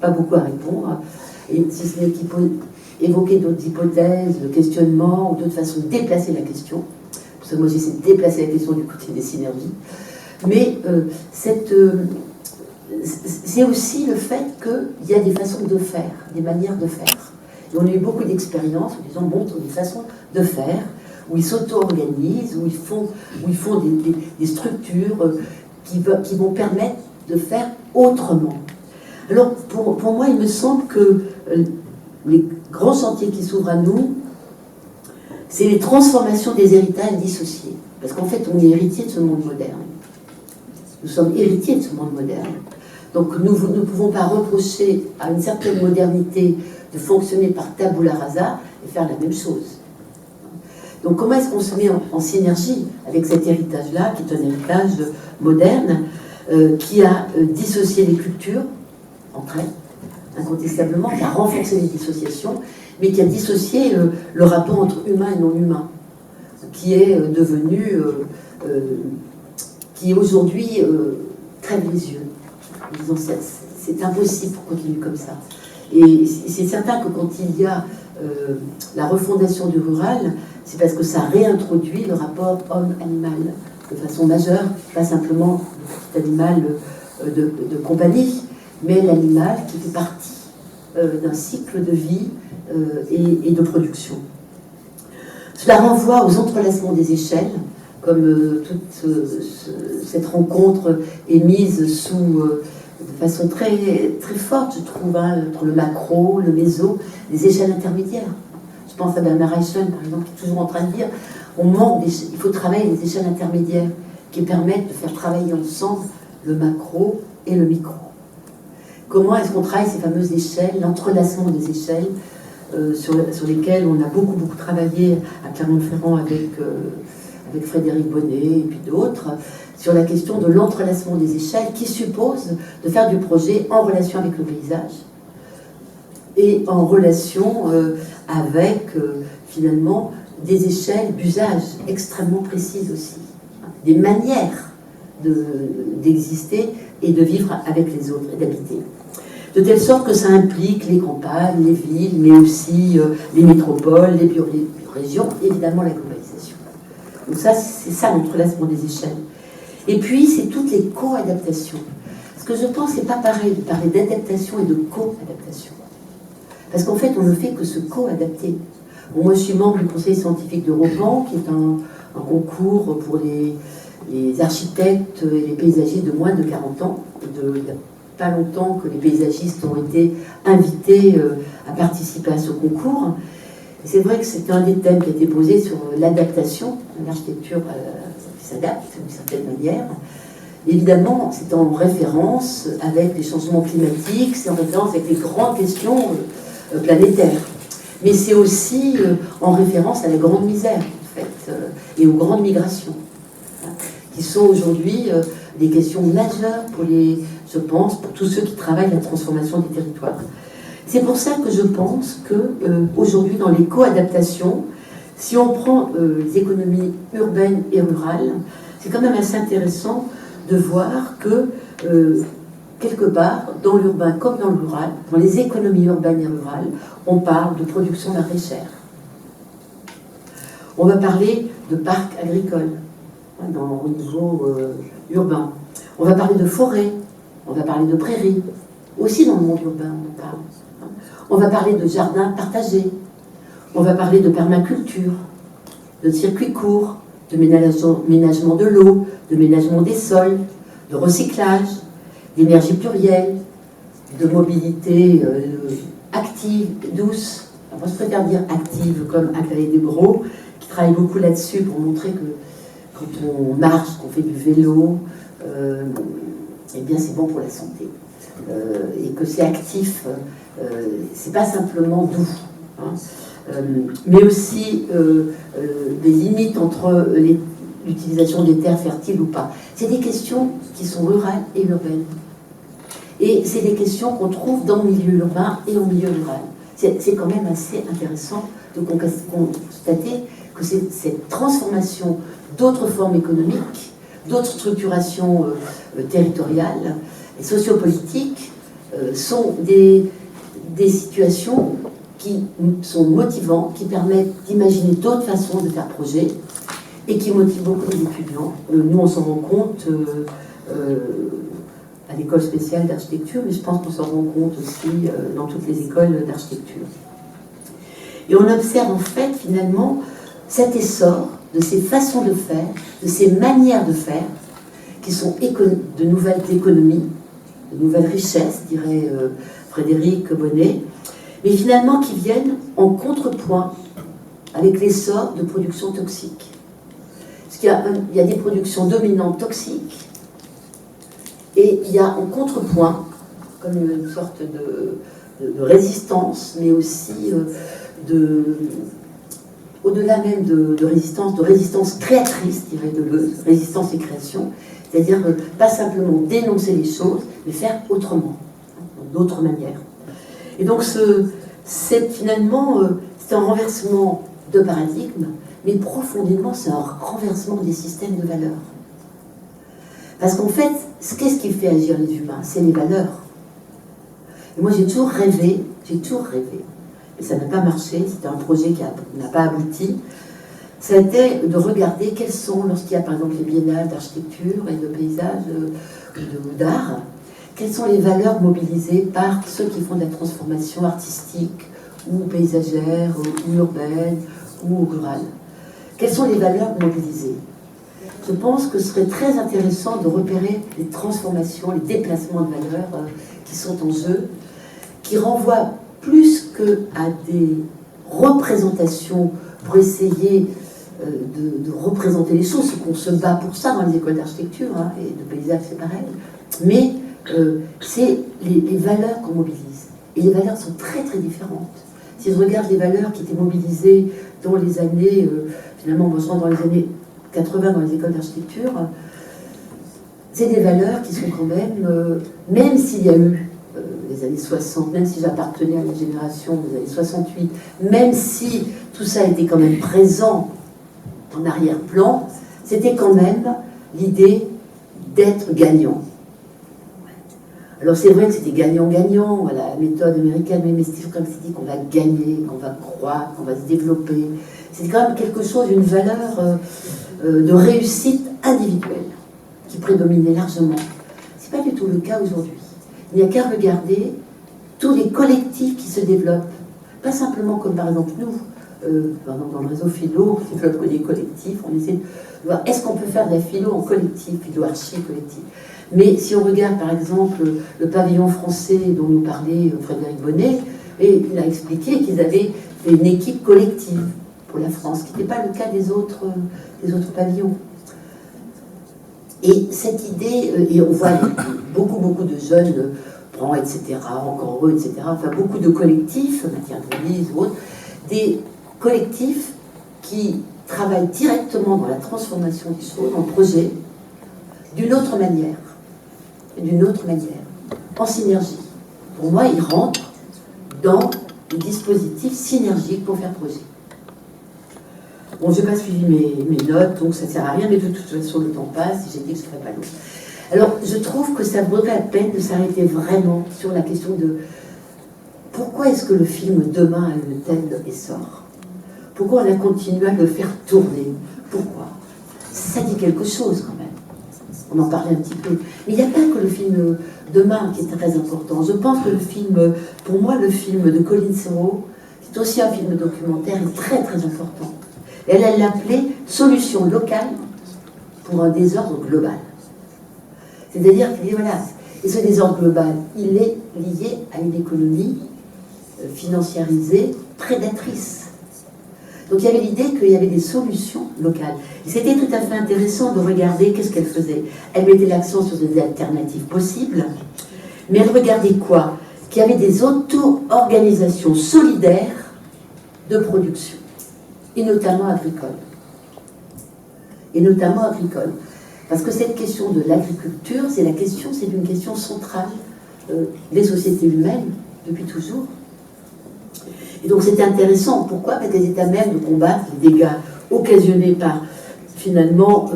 pas beaucoup à répondre, et si ce n'est qu'évoquer d'autres hypothèses, de questionnement, ou d'autres façons de déplacer la question. Parce que moi, j'essaie de déplacer la question du côté des synergies. Mais c'est aussi le fait qu'il y a des façons de faire, des manières de faire. Et on a eu beaucoup d'expériences où les gens montrent des façons de faire, où ils s'auto-organisent, où ils font des structures qui vont permettre de faire autrement. Alors, pour moi, il me semble que les grands chantiers qui s'ouvrent à nous, c'est les transformations des héritages dissociés. Parce qu'en fait, on est héritier de ce monde moderne. Nous sommes héritiers de ce monde moderne. Donc, nous ne pouvons pas reprocher à une certaine modernité de fonctionner par tabula rasa et faire la même chose. Donc, comment est-ce qu'on se met en synergie avec cet héritage-là, qui est un héritage moderne, qui a dissocié les cultures entre elles, incontestablement, qui a renforcé les dissociations, mais qui a dissocié le rapport entre humain et non humain, qui est devenu, qui aujourd'hui crève les yeux. Disons, c'est impossible pour continuer comme ça. Et c'est certain que quand il y a la refondation du rural, c'est parce que ça réintroduit le rapport homme-animal de façon majeure, pas simplement le petit animal de compagnie, mais l'animal qui fait partie d'un cycle de vie et de production. Cela renvoie aux entrelacements des échelles, comme toute cette rencontre est mise sous, de façon très, très forte, je trouve, hein, entre le macro, le méso, les échelles intermédiaires. Je pense à Bernard Eichel, par exemple, qui est toujours en train de dire il faut travailler les échelles intermédiaires qui permettent de faire travailler ensemble le macro et le micro. Comment est-ce qu'on travaille ces fameuses échelles, l'entrelacement des échelles sur lesquelles on a beaucoup travaillé à Clermont-Ferrand avec Frédéric Bonnet et puis d'autres, sur la question de l'entrelacement des échelles qui suppose de faire du projet en relation avec le paysage et en relation avec finalement des échelles d'usage extrêmement précises aussi, des manières d'exister et de vivre avec les autres et d'habiter. De telle sorte que ça implique les campagnes, les villes, mais aussi les métropoles, les régions, évidemment la globalisation. Donc ça, c'est ça l'entrelacement des échelles. Et puis, c'est toutes les co-adaptations. Ce que je pense, c'est pas pareil de parler d'adaptation et de co-adaptation. Parce qu'en fait, on ne fait que se co-adapter. Bon, moi, je suis membre du conseil scientifique d'Europan, qui est un concours pour les architectes et les paysagistes de moins de 40 ans. Il n'y a pas longtemps que les paysagistes ont été invités à participer à ce concours. Et c'est vrai que c'est un des thèmes qui a été posé sur l'adaptation, l'architecture qui s'adapte d'une certaine manière. Évidemment, c'est en référence avec les changements climatiques, c'est en référence avec les grandes questions planétaires. Mais c'est aussi en référence à la grande misère, en fait, et aux grandes migrations, hein, qui sont aujourd'hui des questions majeures pour je pense, pour tous ceux qui travaillent la transformation des territoires. C'est pour ça que je pense qu'aujourd'hui, dans les co-adaptations, si on prend les économies urbaines et rurales, c'est quand même assez intéressant de voir que, quelque part, dans l'urbain comme dans le rural, dans les économies urbaines et rurales, on parle de production maraîchère. On va parler de parcs agricoles, hein, au niveau urbain. On va parler de forêts, on va parler de prairies. Aussi dans le monde urbain, on en parle. On va parler de jardins partagés. On va parler de permaculture, de circuits courts, de ménagement de l'eau, de ménagement des sols, de recyclage, d'énergie plurielle, de mobilité active, douce. Moi, je préfère dire active, comme Aclaé Desgros, qui travaille beaucoup là-dessus pour montrer que quand on marche, qu'on fait du vélo, eh bien c'est bon pour la santé. Et que c'est actif, c'est pas simplement doux. Hein. Mais aussi des limites entre l'utilisation des terres fertiles ou pas. C'est des questions qui sont rurales et urbaines. Et c'est des questions qu'on trouve dans le milieu urbain et au milieu rural. C'est quand même assez intéressant de constater que cette transformation d'autres formes économiques, d'autres structurations territoriales et sociopolitiques sont des situations qui sont motivantes, qui permettent d'imaginer d'autres façons de faire projet et qui motivent beaucoup les étudiants. Nous, on s'en rend compte à l'école spéciale d'architecture, mais je pense qu'on s'en rend compte aussi dans toutes les écoles d'architecture. Et on observe en fait finalement cet essor de ces façons de faire, de ces manières de faire, qui sont de nouvelles économies, de nouvelles richesses, dirait Frédéric Bonnet, mais finalement qui viennent en contrepoint avec l'essor de production toxique. Parce qu'il y a des productions dominantes toxiques, et il y a en contrepoint, comme une sorte de résistance, mais aussi au-delà même de résistance créatrice, je dirais, de résistance et création, c'est-à-dire pas simplement dénoncer les choses, mais faire autrement, d'autres manières. Et donc finalement, c'est un renversement de paradigme, mais profondément, c'est un renversement des systèmes de valeurs. Parce qu'en fait, qu'est-ce qui fait agir les humains? C'est les valeurs. Et moi, j'ai toujours rêvé, et ça n'a pas marché, c'était un projet qui n'a pas abouti, ça a été de regarder quelles sont, lorsqu'il y a par exemple les biennales d'architecture et de paysage ou d'art, quelles sont les valeurs mobilisées par ceux qui font de la transformation artistique ou paysagère ou urbaine ou rurale. Quelles sont les valeurs mobilisées? Je pense que ce serait très intéressant de repérer les transformations, les déplacements de valeurs qui sont en jeu, qui renvoient plus qu'à des représentations pour essayer de représenter les choses, qu'on se bat pour ça dans les écoles d'architecture, hein, et de paysage c'est pareil, mais c'est les valeurs qu'on mobilise. Et les valeurs sont très très différentes. Si je regarde les valeurs qui étaient mobilisées dans les années, finalement on dans les années 80 dans les écoles d'architecture, c'est des valeurs qui sont quand même s'il y a eu les années 60, même si j'appartenais à la génération des années 68, même si tout ça était quand même présent en arrière-plan, c'était quand même l'idée d'être gagnant. Alors c'est vrai que c'était gagnant-gagnant, la méthode américaine, mais c'est comme si dit qu'on va gagner, qu'on va croître, qu'on va se développer. C'est quand même quelque chose, une valeur de réussite individuelle qui prédominait largement. Ce n'est pas du tout le cas aujourd'hui. Il n'y a qu'à regarder tous les collectifs qui se développent, pas simplement comme par exemple nous, par exemple dans le réseau philo, on développe des collectifs, on essaie de voir est-ce qu'on peut faire de la philo en collectif, philo-archi collectif. Mais si on regarde par exemple le pavillon français dont nous parlait Frédéric Bonnet, et il a expliqué qu'ils avaient fait une équipe collective pour la France, ce qui n'était pas le cas des autres pavillons. Et cette idée, et on voit beaucoup de jeunes, Bran, etc., encore eux, etc., enfin beaucoup de collectifs, Mathia Andrélis ou autres, des collectifs qui travaillent directement dans la transformation des choses, en projet, d'une autre manière, en synergie. Pour moi, ils rentrent dans les dispositifs synergiques pour faire projet. Bon, je n'ai pas suivi mes notes, donc ça ne sert à rien, mais de toute façon, le temps passe, et j'ai dit que je ne ferais pas l'autre. Alors, je trouve que ça vaudrait la peine de s'arrêter vraiment sur la question de pourquoi est-ce que le film Demain a eu un tel essor? Pourquoi on a continué à le faire tourner? Pourquoi? Ça dit quelque chose quand même. On en parlait un petit peu. Mais il n'y a pas que le film Demain qui est très important. Je pense que le film, pour moi, le film de Colline Serrault, qui est aussi un film documentaire, est très très important. Et elle l'appelait Solution locale pour un désordre global. C'est-à-dire qu'il dit, voilà, et ce désordre global, il est lié à une économie financiarisée, prédatrice. Donc il y avait l'idée qu'il y avait des solutions locales. Et c'était tout à fait intéressant de regarder qu'est-ce qu'elle faisait. Elle mettait l'accent sur des alternatives possibles, mais elle regardait quoi? Qu'il y avait des auto-organisations solidaires de production, et notamment agricoles. Parce que cette question de l'agriculture, c'est une question centrale des sociétés humaines, depuis toujours. Et donc c'était intéressant. Pourquoi? Parce qu'elles étaient à même de combattre les dégâts occasionnés par, finalement,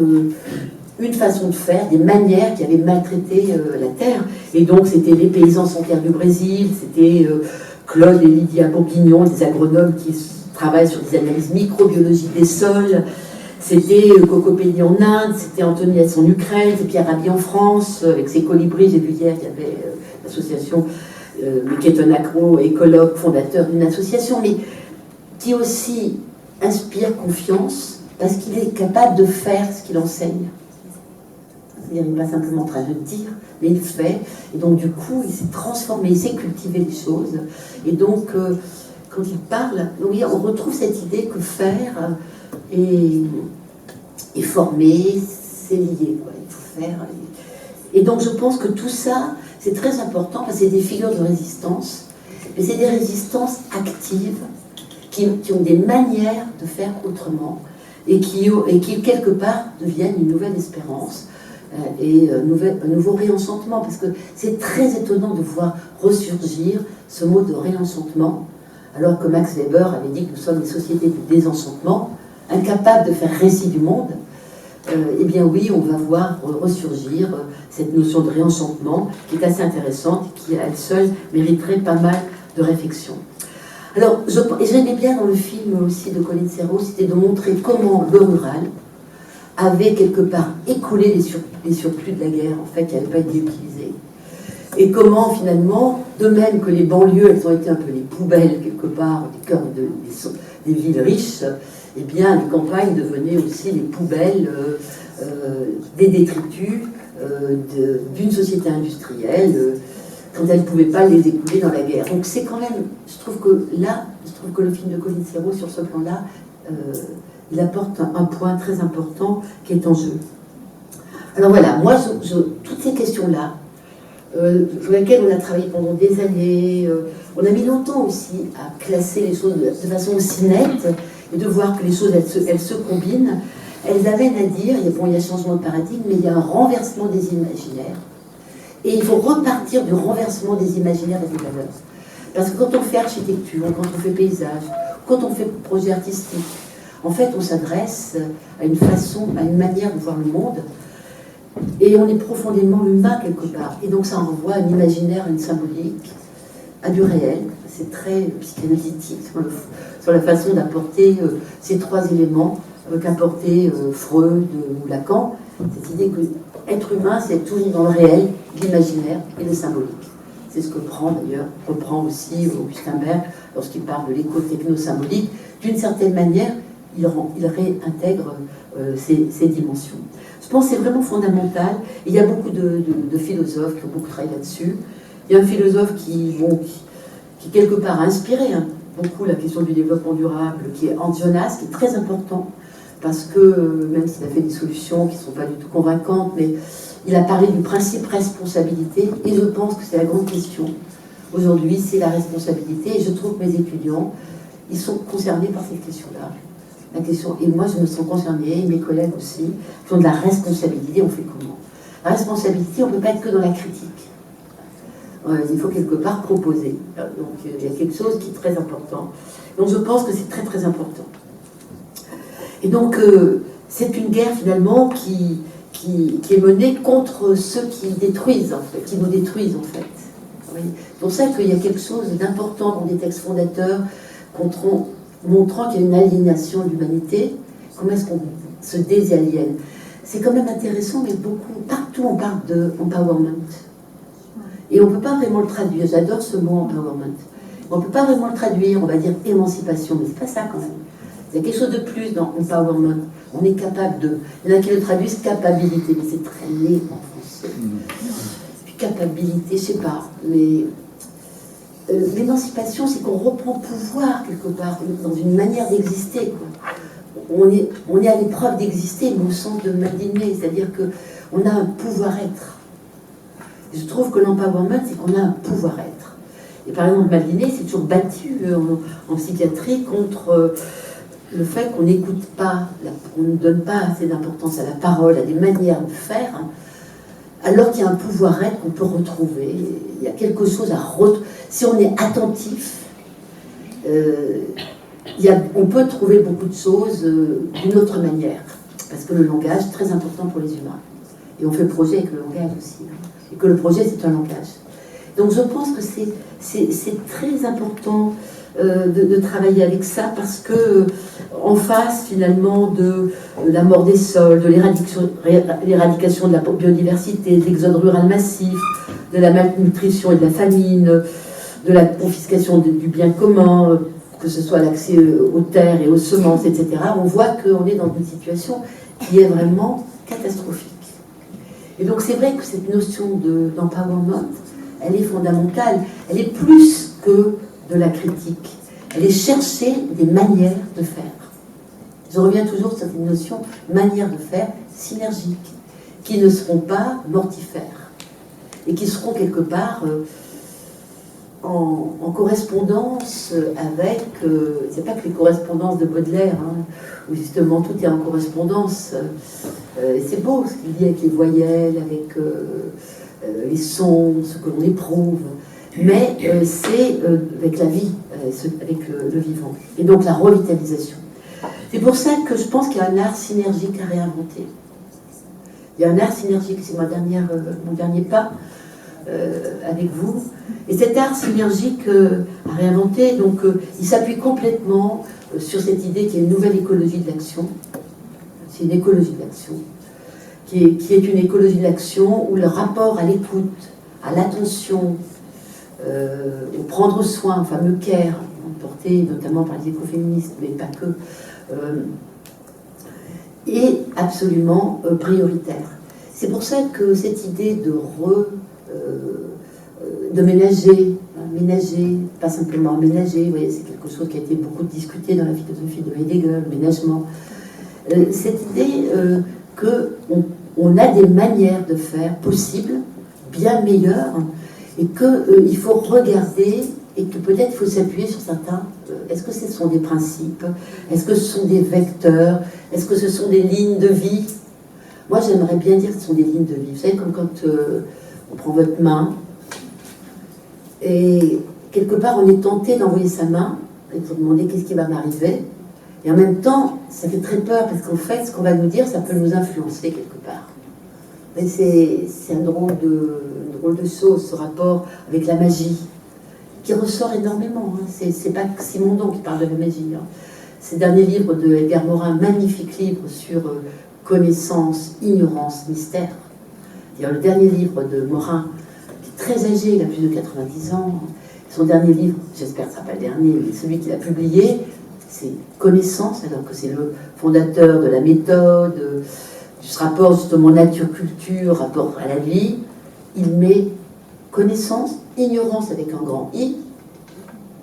une façon de faire, des manières qui avaient maltraité la terre. Et donc c'était les paysans sans terre du Brésil, c'était Claude et Lydia Bourguignon, des agronomes qui travaillent sur des analyses microbiologiques des sols. C'était Coco Pelli en Inde, c'était Anthony Hess en Ukraine, c'est Pierre Rabhi en France, avec ses colibris. J'ai vu hier qu'il y avait l'association Keton Acro, écologue, fondateur d'une association, mais qui aussi inspire confiance parce qu'il est capable de faire ce qu'il enseigne. C'est-à-dire, il n'est pas simplement en train de dire, mais il fait. Et donc, du coup, il s'est transformé, il s'est cultivé les choses. Et donc, quand il parle, oui, on retrouve cette idée que faire et former, c'est lié, quoi. Il faut faire. Et donc, je pense que tout ça, c'est très important parce que c'est des figures de résistance, mais c'est des résistances actives qui ont des manières de faire autrement et qui quelque part, deviennent une nouvelle espérance et un nouveau réenchantement. Parce que c'est très étonnant de voir ressurgir ce mot de réenchantement, alors que Max Weber avait dit que nous sommes des sociétés du désenchantement, incapables de faire récit du monde. Eh bien oui, on va voir ressurgir cette notion de réenchantement qui est assez intéressante et qui, à elle seule, mériterait pas mal de réflexion. Alors, j'aimais bien dans le film aussi de Colline Serrault, c'était de montrer comment le rural avait quelque part écoulé les surplus de la guerre, en fait, qui n'avaient pas été utilisés. Et comment, finalement, de même que les banlieues, elles ont été un peu les poubelles, quelque part, des cœurs des villes riches, eh bien, les campagnes devenaient aussi les poubelles des détritus d'une société industrielle quand elle ne pouvait pas les écouler dans la guerre. Donc c'est quand même, je trouve que le film de Colline Serrault, sur ce plan-là, il apporte un point très important qui est en jeu. Alors voilà, moi, toutes ces questions-là, sur lesquelles on a travaillé pendant des années, on a mis longtemps aussi à classer les choses de façon aussi nette, et de voir que les choses, elles se combinent, elles amènent à dire, il y a changement de paradigme, mais il y a un renversement des imaginaires. Et il faut repartir du renversement des imaginaires et des valeurs. Parce que quand on fait architecture, quand on fait paysage, quand on fait projet artistique, en fait, on s'adresse à une façon, à une manière de voir le monde, et on est profondément humain quelque part. Et donc ça renvoie à un imaginaire, à une symbolique, à du réel. C'est très psychanalytique sur la façon d'apporter ces trois éléments qu'apportait Freud ou Lacan, cette idée que être humain, c'est être toujours dans le réel, l'imaginaire et le symbolique. C'est ce que reprend aussi Augustin Berg lorsqu'il parle de l'éco-techno-symbolique. D'une certaine manière, il réintègre ces dimensions. Je pense que c'est vraiment fondamental. Il y a beaucoup de philosophes qui ont beaucoup travaillé là-dessus. Il y a un philosophe qui quelque part a inspiré beaucoup la question du développement durable, qui est Hans Jonas, qui est très important, parce que même s'il a fait des solutions qui ne sont pas du tout convaincantes, mais il a parlé du principe responsabilité, et je pense que c'est la grande question. Aujourd'hui, c'est la responsabilité, et je trouve que mes étudiants, ils sont concernés par cette question-là. La question, et moi je me sens concernée, et mes collègues aussi, qui ont de la responsabilité. On fait comment? La responsabilité, on ne peut pas être que dans la critique. Il faut quelque part proposer. Donc il y a quelque chose qui est très important. Donc je pense que c'est très très important. Et donc c'est une guerre finalement qui est menée contre ceux qui détruisent, en fait, qui nous détruisent en fait. C'est pour ça qu'il y a quelque chose d'important dans des textes fondateurs montrant qu'il y a une aliénation de l'humanité. Comment est-ce qu'on se désaliène? C'est quand même intéressant, mais partout on parle de empowerment. Et on ne peut pas vraiment le traduire. J'adore ce mot empowerment. On ne peut pas vraiment le traduire, on va dire émancipation, mais c'est pas ça quand même. Il y a quelque chose de plus dans empowerment. On est capable de. Il y en a qui le traduisent capabilité, mais c'est très laid en français. Puis capabilité, je sais pas, mais l'émancipation, c'est qu'on reprend pouvoir quelque part dans une manière d'exister. On est à l'épreuve d'exister, mais au sens de m'indigner, c'est-à-dire qu'on a un pouvoir-être. Je trouve que l'empowerment, c'est qu'on a un pouvoir-être. Et par exemple, Maldiné s'est toujours battu en psychiatrie contre le fait qu'on n'écoute pas, qu'on ne donne pas assez d'importance à la parole, à des manières de faire, alors qu'il y a un pouvoir-être qu'on peut retrouver. Il y a quelque chose à retrouver. Si on est attentif, on peut trouver beaucoup de choses d'une autre manière. Parce que le langage est très important pour les humains. Et on fait projet avec le langage aussi. Et que le projet, c'est un langage. Donc je pense que c'est très important de travailler avec ça, parce que en face finalement de la mort des sols, de l'éradication de la biodiversité, de l'exode rural massif, de la malnutrition et de la famine, de la confiscation du bien commun, que ce soit l'accès aux terres et aux semences, etc., on voit qu'on est dans une situation qui est vraiment catastrophique. Et donc c'est vrai que cette notion d'empowerment, elle est fondamentale, elle est plus que de la critique, elle est chercher des manières de faire. Je reviens toujours sur cette notion manière de faire synergique, qui ne seront pas mortifères, et qui seront quelque part en correspondance avec, c'est pas que les correspondances de Baudelaire, où justement tout est en correspondance, et c'est beau ce qu'il dit avec les voyelles, avec les sons, ce que l'on éprouve, mais c'est avec la vie, avec le vivant, et donc la revitalisation. C'est pour ça que je pense qu'il y a un art synergique à réinventer. Il y a un art synergique, c'est mon dernier pas avec vous. Et cet art synergique à réinventer, donc il s'appuie complètement sur cette idée qu'il y a une nouvelle écologie de l'action. C'est une écologie de l'action, qui est une écologie de l'action où le rapport à l'écoute, à l'attention, au prendre soin, au fameux care, porté notamment par les écoféministes, mais pas que, est absolument prioritaire. C'est pour ça que cette idée de ménager, pas simplement ménager, vous voyez, c'est quelque chose qui a été beaucoup discuté dans la philosophie de Heidegger, le ménagement. Cette idée qu'on a des manières de faire possibles, bien meilleures, et qu'il faut regarder, et que peut-être il faut s'appuyer sur certains. Est-ce que ce sont des principes? Est-ce que ce sont des vecteurs? Est-ce que ce sont des lignes de vie? Moi, j'aimerais bien dire que ce sont des lignes de vie. Vous savez, comme quand on prend votre main, et quelque part, on est tenté d'envoyer sa main, et de se demander qu'est-ce qui va m'arriver. Et en même temps, ça fait très peur, parce qu'en fait, ce qu'on va nous dire, ça peut nous influencer quelque part. Et c'est un drôle de chose, ce rapport avec la magie, qui ressort énormément. C'est pas Simondon qui parle de la magie. ces derniers livres de Edgar Morin, magnifique livre sur connaissance, ignorance, mystère. Le dernier livre de Morin, qui est très âgé, il a plus de 90 ans, son dernier livre, j'espère que ce ne sera pas le dernier, mais celui qu'il a publié, c'est Connaissance, alors que c'est le fondateur de la méthode, de ce rapport justement nature-culture, rapport à la vie. Il met connaissance, ignorance avec un grand I,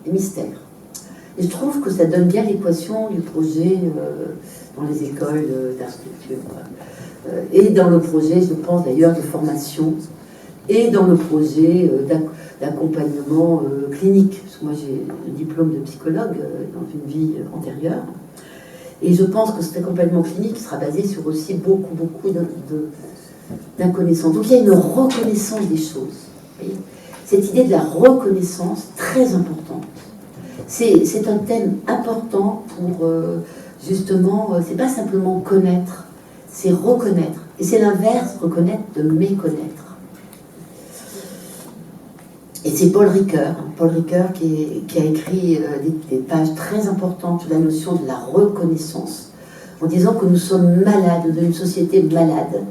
et mystère. Et je trouve que ça donne bien l'équation du projet dans les écoles d'architecture. Et dans le projet, je pense d'ailleurs, de formation, et dans le projet d'accompagnement clinique. Parce que moi, j'ai le diplôme de psychologue dans une vie antérieure. Et je pense que cet accompagnement clinique sera basé sur aussi beaucoup d'inconnaissance. Donc il y a une reconnaissance des choses. Cette idée de la reconnaissance, très importante. C'est un thème important pour, justement, c'est pas simplement connaître, c'est reconnaître. Et c'est l'inverse, reconnaître, de méconnaître. Et c'est Paul Ricoeur qui a écrit des pages très importantes sur la notion de la reconnaissance, en disant que nous sommes malades, d'une société malade,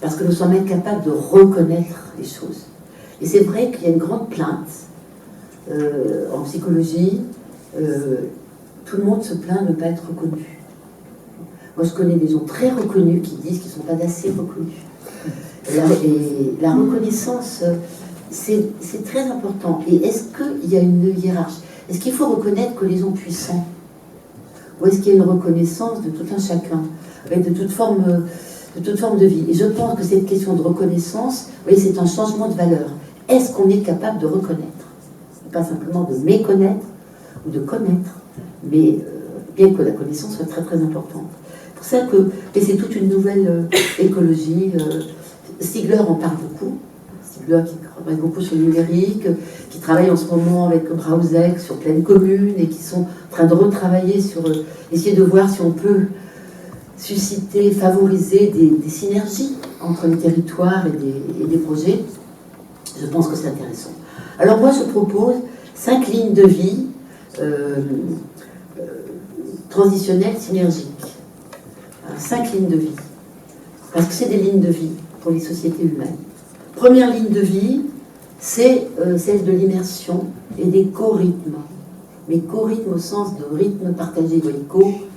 parce que nous sommes incapables de reconnaître les choses. Et c'est vrai qu'il y a une grande plainte en psychologie, tout le monde se plaint de ne pas être reconnu. Moi, je connais des gens très reconnus qui disent qu'ils ne sont pas assez reconnus. Et la reconnaissance, c'est très important. Et est-ce qu'il y a une hiérarchie? Est-ce qu'il faut reconnaître que les gens puissants? Ou est-ce qu'il y a une reconnaissance de tout un chacun, avec de toute forme de vie? Et je pense que cette question de reconnaissance, vous voyez, c'est un changement de valeur. Est-ce qu'on est capable de reconnaître? Pas simplement de méconnaître ou de connaître, mais bien que la connaissance soit très très importante. C'est pour ça que c'est toute une nouvelle écologie. Stigler en parle beaucoup. Stigler qui travaille beaucoup sur le numérique, qui travaille en ce moment avec Brauzek sur Pleine Commune et qui sont en train de retravailler sur essayer de voir si on peut susciter, favoriser des synergies entre les territoires et des projets. Je pense que c'est intéressant. Alors moi, je propose 5 lignes de vie transitionnelles synergiques. 5 lignes de vie. Parce que c'est des lignes de vie pour les sociétés humaines. Première ligne de vie, c'est celle de l'immersion et des co-rythmes. Mais co-rythmes au sens de rythme partagé. Vous voyez,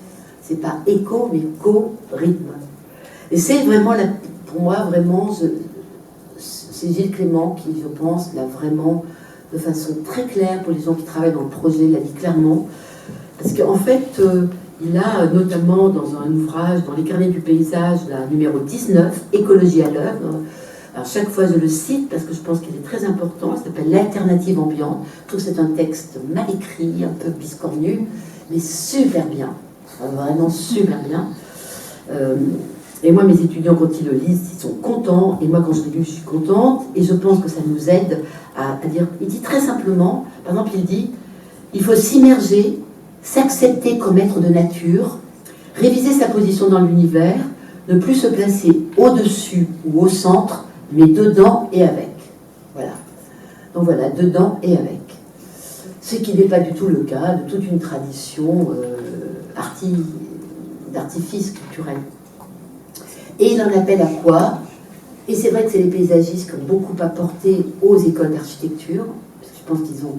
c'est pas écho, mais co-rythme. Et c'est vraiment, pour moi, vraiment, c'est Gilles Clément qui, je pense, l'a vraiment, de façon très claire, pour les gens qui travaillent dans le projet, l'a dit clairement. Parce qu'en fait, il a notamment dans un ouvrage, dans les carnets du paysage, la numéro 19, Écologie à l'œuvre. Alors chaque fois je le cite parce que je pense qu'il est très important. Il s'appelle L'alternative ambiante. Je trouve que c'est un texte mal écrit, un peu biscornu, mais super bien. Vraiment super bien. Et moi, mes étudiants, quand ils le lisent, ils sont contents. Et moi, quand je l'ai lu, je suis contente. Et je pense que ça nous aide à dire... Il dit très simplement, par exemple, il dit, il faut s'immerger, s'accepter comme être de nature, réviser sa position dans l'univers, ne plus se placer au-dessus ou au centre, mais dedans et avec. Voilà. Donc voilà, dedans et avec. Ce qui n'est pas du tout le cas de toute une tradition d'artifice culturel. Et il en appelle à quoi? Et c'est vrai que c'est les paysagistes qui ont beaucoup apporté aux écoles d'architecture, parce que je pense qu'ils ont...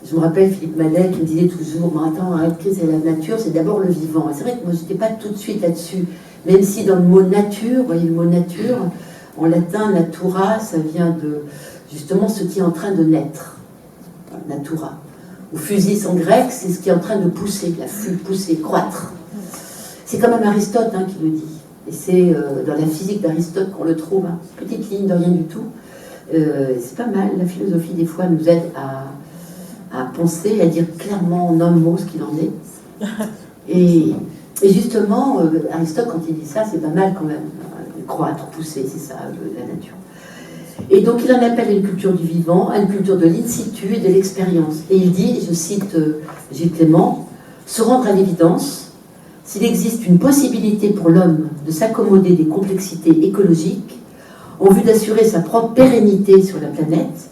Je me rappelle Philippe Madet qui me disait toujours, mais attends, arrête, c'est la nature, c'est d'abord le vivant. Et c'est vrai que moi, je n'étais pas tout de suite là-dessus, même si dans le mot nature, vous voyez le mot nature, en latin, natura, ça vient de justement ce qui est en train de naître. Natura. Ou physis en grec, c'est ce qui est en train de pousser, pousser, croître. C'est quand même Aristote qui le dit. Et c'est dans la physique d'Aristote qu'on le trouve. Petite ligne de rien du tout. C'est pas mal. La philosophie, des fois, nous aide à penser, à dire clairement en un mot ce qu'il en est. Et justement, Aristote, quand il dit ça, c'est pas mal quand même. Croître, pousser, c'est ça, la nature. Et donc, il en appelle à une culture du vivant, à une culture de l'in situ et de l'expérience. Et il dit, je cite Gilles Clément, se rendre à l'évidence, s'il existe une possibilité pour l'homme de s'accommoder des complexités écologiques en vue d'assurer sa propre pérennité sur la planète,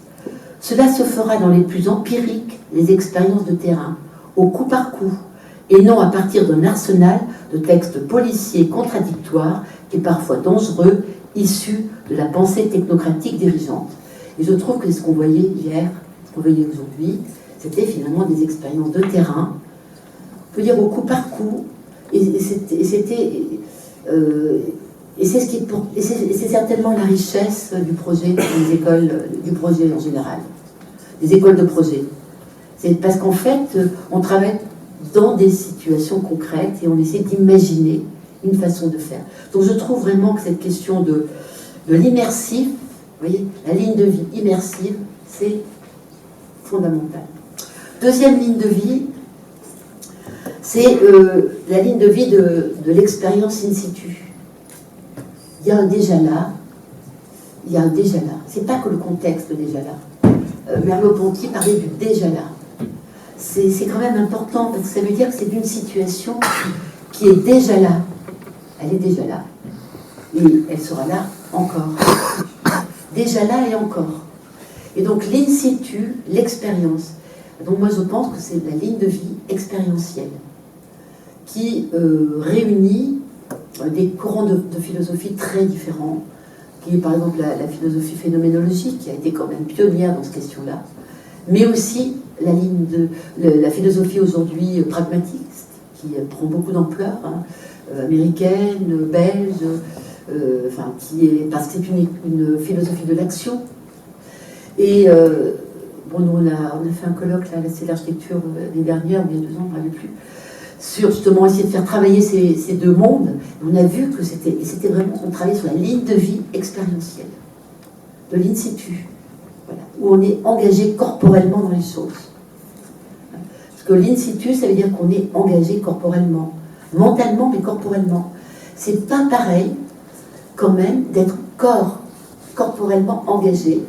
cela se fera dans les plus empiriques, les expériences de terrain, au coup par coup, et non à partir d'un arsenal de textes policiers contradictoires qui est parfois dangereux, issus de la pensée technocratique dirigeante. Et je trouve que ce qu'on voyait hier, ce qu'on voyait aujourd'hui, c'était finalement des expériences de terrain, on peut dire au coup par coup, et c'est certainement la richesse du projet, des écoles, du projet en général, des écoles de projet. C'est parce qu'en fait, on travaille dans des situations concrètes et on essaie d'imaginer une façon de faire. Donc je trouve vraiment que cette question de l'immersif, vous voyez, la ligne de vie immersive, c'est fondamental. Deuxième ligne de vie, c'est la ligne de vie de l'expérience in situ. Il y a un déjà là, il y a un déjà là. C'est pas que le contexte déjà là. Merleau-Ponty parlait du déjà là. C'est quand même important parce que ça veut dire que c'est une situation qui est déjà là. Elle est déjà là. Et elle sera là encore. Déjà là et encore. Et donc l'in situ, l'expérience. Donc moi je pense que c'est la ligne de vie expérientielle qui réunit des courants de philosophie très différents, qui est par exemple la philosophie phénoménologique, qui a été quand même pionnière dans cette question-là, mais aussi la philosophie aujourd'hui pragmatiste, qui prend beaucoup d'ampleur, américaine, belge, parce que c'est une philosophie de l'action. Et nous on a fait un colloque, là, c'est l'architecture l'année dernière, ou il y a 2 ans, je ne me rappelle plus, sur justement essayer de faire travailler ces deux mondes. On a vu que c'était vraiment, on travaillait sur la ligne de vie expérientielle, de l'in situ, voilà, où on est engagé corporellement dans les choses. Parce que l'in situ, ça veut dire qu'on est engagé corporellement, mentalement, mais corporellement. C'est pas pareil, quand même, d'être corporellement engagé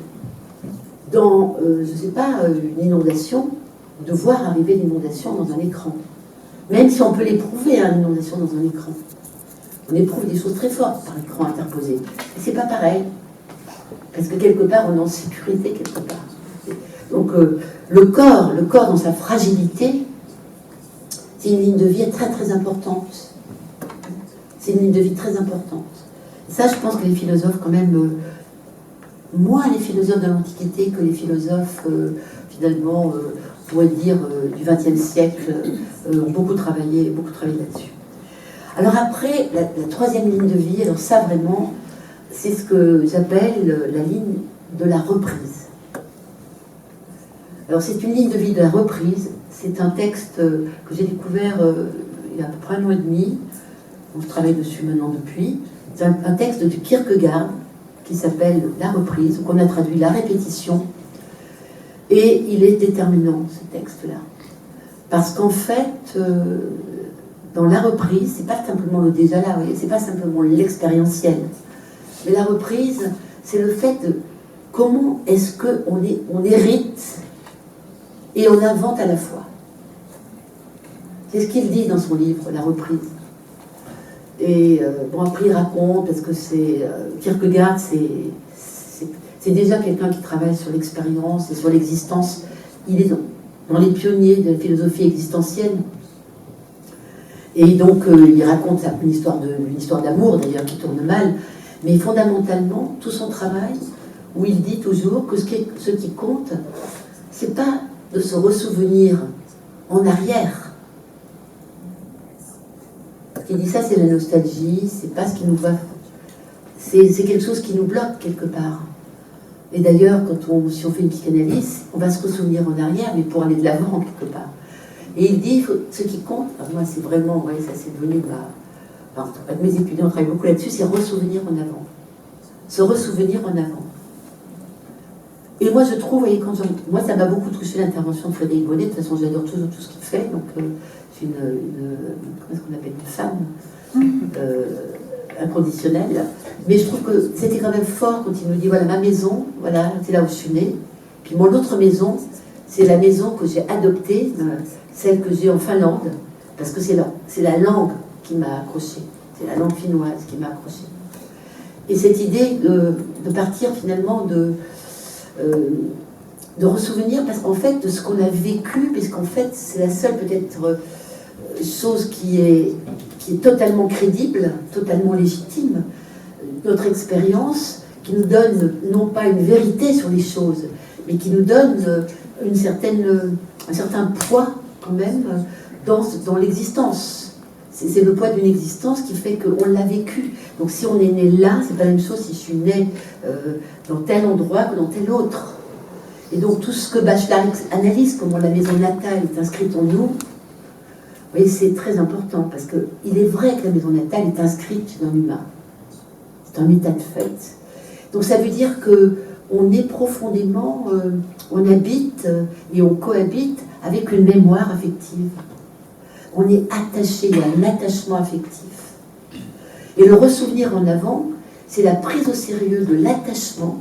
dans, je ne sais pas, une inondation, de voir arriver l'inondation dans un écran. Même si on peut l'éprouver, l'inondation dans un écran. On éprouve des choses très fortes par l'écran interposé. Et c'est pas pareil. Parce que quelque part, on est en sécurité quelque part. Donc le corps dans sa fragilité, c'est une ligne de vie très très importante. C'est une ligne de vie très importante. Et ça, je pense que les philosophes, quand même, moins les philosophes de l'Antiquité que les philosophes, finalement, on pourrait dire, du XXe siècle, ont beaucoup travaillé là-dessus. Alors après, la troisième ligne de vie, alors ça vraiment, c'est ce que j'appelle la ligne de la reprise. Alors c'est une ligne de vie de la reprise, c'est un texte que j'ai découvert il y a à peu près 1 an et demi, je travaille dessus maintenant depuis, c'est un texte de Kierkegaard qui s'appelle La reprise, qu'on a traduit La répétition, et il est déterminant ce texte-là. Parce qu'en fait, dans la reprise, c'est pas simplement le déjà là, c'est pas simplement l'expérientiel. Mais la reprise, c'est le fait de comment est-ce qu'on hérite et on invente à la fois. C'est ce qu'il dit dans son livre, La reprise. Et après il raconte, parce que Kierkegaard, c'est déjà quelqu'un qui travaille sur l'expérience et sur l'existence. Il est dans les pionniers de la philosophie existentielle. Et donc, il raconte une histoire d'amour, d'ailleurs, qui tourne mal, mais fondamentalement, tout son travail, où il dit toujours que ce qui compte, c'est pas de se ressouvenir en arrière. Ce qui dit ça, c'est la nostalgie, c'est pas ce qui nous va. C'est quelque chose qui nous bloque quelque part. Et d'ailleurs, si on fait une psychanalyse, on va se ressouvenir en arrière, mais pour aller de l'avant quelque part. Et il dit, ce qui compte, moi c'est vraiment, ça c'est devenu, mes étudiants travaillent beaucoup là-dessus, c'est ressouvenir en avant. Se ressouvenir en avant. Et moi je trouve, moi ça m'a beaucoup touché l'intervention de Frédéric Bonnet, de toute façon j'adore toujours tout ce qu'il fait, donc c'est comment est-ce qu'on appelle, une femme inconditionnelle. Mais je trouve que c'était quand même fort quand il nous dit, voilà ma maison, voilà, c'est là où je suis née. Puis mon autre maison, c'est la maison que j'ai adoptée, celle que j'ai en Finlande, parce que c'est la langue qui m'a accrochée, c'est la langue finnoise qui m'a accrochée. Et cette idée de partir finalement de ressouvenir, parce qu'en fait, de ce qu'on a vécu, puisqu'en fait, c'est la seule peut-être chose qui est totalement crédible, totalement légitime, notre expérience qui nous donne non pas une vérité sur les choses, mais qui nous donne un certain poids quand même dans l'existence. C'est le poids d'une existence qui fait qu'on l'a vécu. Donc si on est né là, c'est pas la même chose si je suis né dans tel endroit que dans tel autre. Et donc tout ce que Bachelard analyse, comment la maison natale est inscrite en nous, vous voyez, c'est très important, parce qu'il est vrai que la maison natale est inscrite chez un humain. C'est un état de fait. Donc ça veut dire qu'on est profondément, on habite et on cohabite avec une mémoire affective. On est attaché, il y a un attachement affectif. Et le ressouvenir en avant, c'est la prise au sérieux de l'attachement,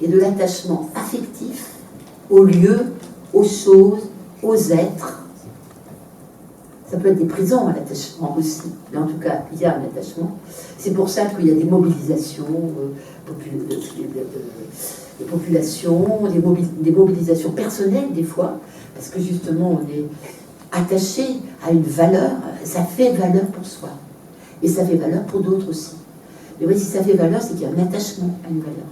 et de l'attachement affectif aux lieux, aux choses, aux êtres. Ça peut être des prisons à l'attachement aussi, mais en tout cas, il y a un attachement. C'est pour ça qu'il y a des mobilisations de populations, des mobilisations personnelles des fois, parce que justement, on est attaché à une valeur, ça fait valeur pour soi. Et ça fait valeur pour d'autres aussi. Mais oui, si ça fait valeur, c'est qu'il y a un attachement à une valeur.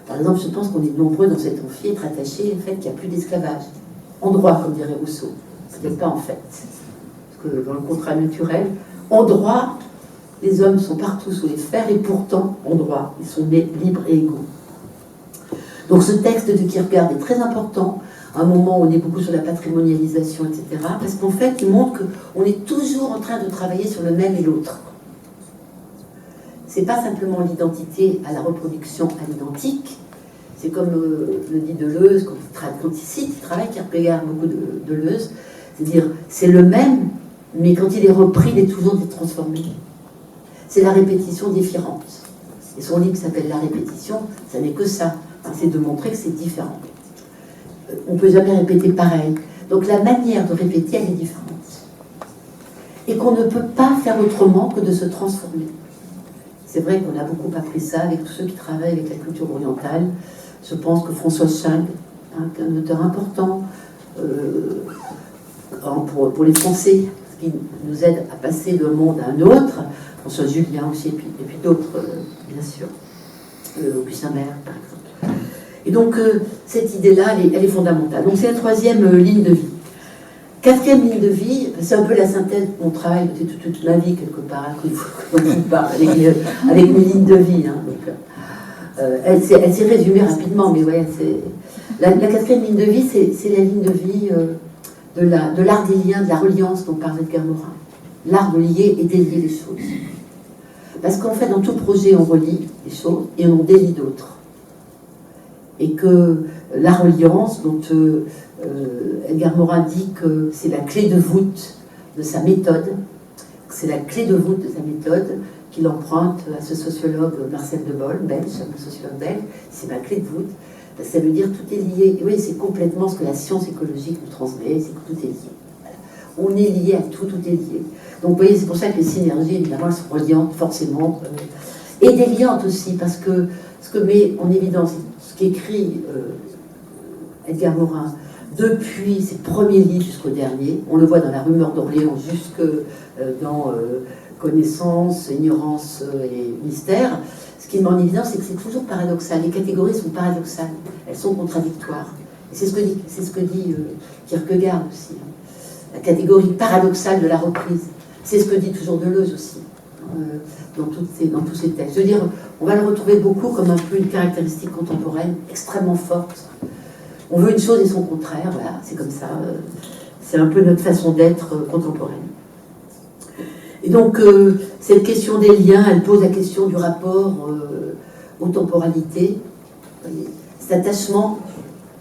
Par exemple, je pense qu'on est nombreux dans cet amphi à être attachés au fait qu'il n'y a plus d'esclavage. En droit, comme dirait Rousseau. Peut-être pas en fait. Parce que dans le contrat naturel, en droit, les hommes sont partout sous les fers et pourtant, en droit, ils sont nés libres et égaux. Donc ce texte de Kierkegaard est très important, à un moment où on est beaucoup sur la patrimonialisation, etc. Parce qu'en fait, il montre qu'on est toujours en train de travailler sur le même et l'autre. C'est pas simplement l'identité à la reproduction à l'identique, c'est comme le dit Deleuze, quand il cite, il travaille Kierkegaard beaucoup de Deleuze, c'est-à-dire c'est le même, mais quand il est repris, il est toujours transformé. C'est la répétition différente. Et son livre s'appelle La répétition, ça n'est que ça, c'est de montrer que c'est différent. On ne peut jamais répéter pareil. Donc la manière de répéter, elle est différente. Et qu'on ne peut pas faire autrement que de se transformer. C'est vrai qu'on a beaucoup appris ça avec tous ceux qui travaillent avec la culture orientale. Je pense que François Chang, un auteur important pour les Français, qui nous aide à passer d'un monde à un autre, François Julien aussi, et puis d'autres, bien sûr, Augustin Merle, par exemple. Et donc, cette idée-là, elle est fondamentale. Donc, c'est la troisième ligne de vie. Quatrième ligne de vie, c'est un peu la synthèse de mon travail, peut-être toute ma vie, quelque part, dont je parle, avec mes lignes de vie. Hein, donc, elle s'est résumée rapidement, mais ouais, la quatrième ligne de vie, c'est la ligne de vie de l'art des liens, de la reliance dont parlait Edgar Morin. L'art de lier et délier les choses. Parce qu'en fait, dans tout projet, on relie les choses et on délie d'autres. Et que la reliance, dont Edgar Morin dit que c'est la clé de voûte de sa méthode, c'est la clé de voûte de sa méthode qu'il emprunte à ce sociologue Marcel Debol, belge, un sociologue belge, c'est ma clé de voûte. Ça veut dire tout est lié. Et oui, c'est complètement ce que la science écologique nous transmet, c'est que tout est lié. Voilà. On est lié à tout, tout est lié. Donc vous voyez, c'est pour ça que les synergies, évidemment, elles sont reliantes forcément. Et déliantes aussi, parce que ce que met en évidence, ce qu'écrit Edgar Morin, depuis ses premiers livres jusqu'au dernier, on le voit dans La rumeur d'Orléans, jusque dans Connaissance, Ignorance et Mystère, ce qui met en évidence, c'est que c'est toujours paradoxal. Les catégories sont paradoxales, elles sont contradictoires. Et c'est ce que dit Kierkegaard aussi. La catégorie paradoxale de la reprise. C'est ce que dit toujours Deleuze aussi, dans tous ces textes. Je veux dire, on va le retrouver beaucoup comme un peu une caractéristique contemporaine extrêmement forte. On veut une chose et son contraire, voilà, c'est comme ça. C'est un peu notre façon d'être contemporaine. Et donc, cette question des liens, elle pose la question du rapport aux temporalités. Cet attachement,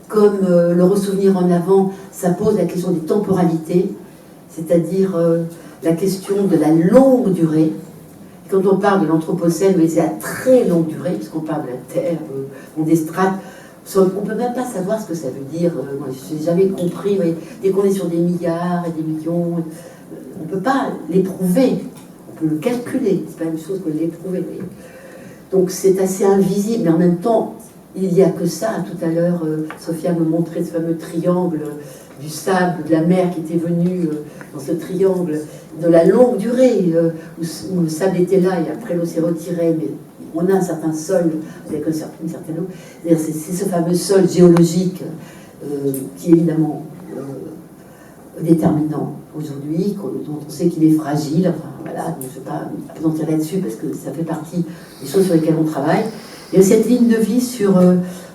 comme le ressouvenir en avant, ça pose la question des temporalités, c'est-à-dire la question de la longue durée. Et quand on parle de l'anthropocène, c'est à très longue durée, puisqu'on parle de la Terre, des strates. On ne peut même pas savoir ce que ça veut dire. Moi, je n'ai jamais compris. Dès qu'on est sur des milliards et des millions, on ne peut pas l'éprouver. On peut le calculer. Ce n'est pas une chose que l'éprouver. Donc c'est assez invisible, mais en même temps, il n'y a que ça. Tout à l'heure, Sophia me montrait ce fameux triangle du sable, de la mer qui était venue dans ce triangle, de la longue durée, où le sable était là et après l'eau s'est retirée, mais on a un certain sol avec une certaine eau. C'est ce fameux sol géologique qui est évidemment déterminant aujourd'hui, dont on sait qu'il est fragile. Enfin voilà, je ne vais pas appesantir là-dessus parce que ça fait partie des choses sur lesquelles on travaille. Et cette ligne de vie sur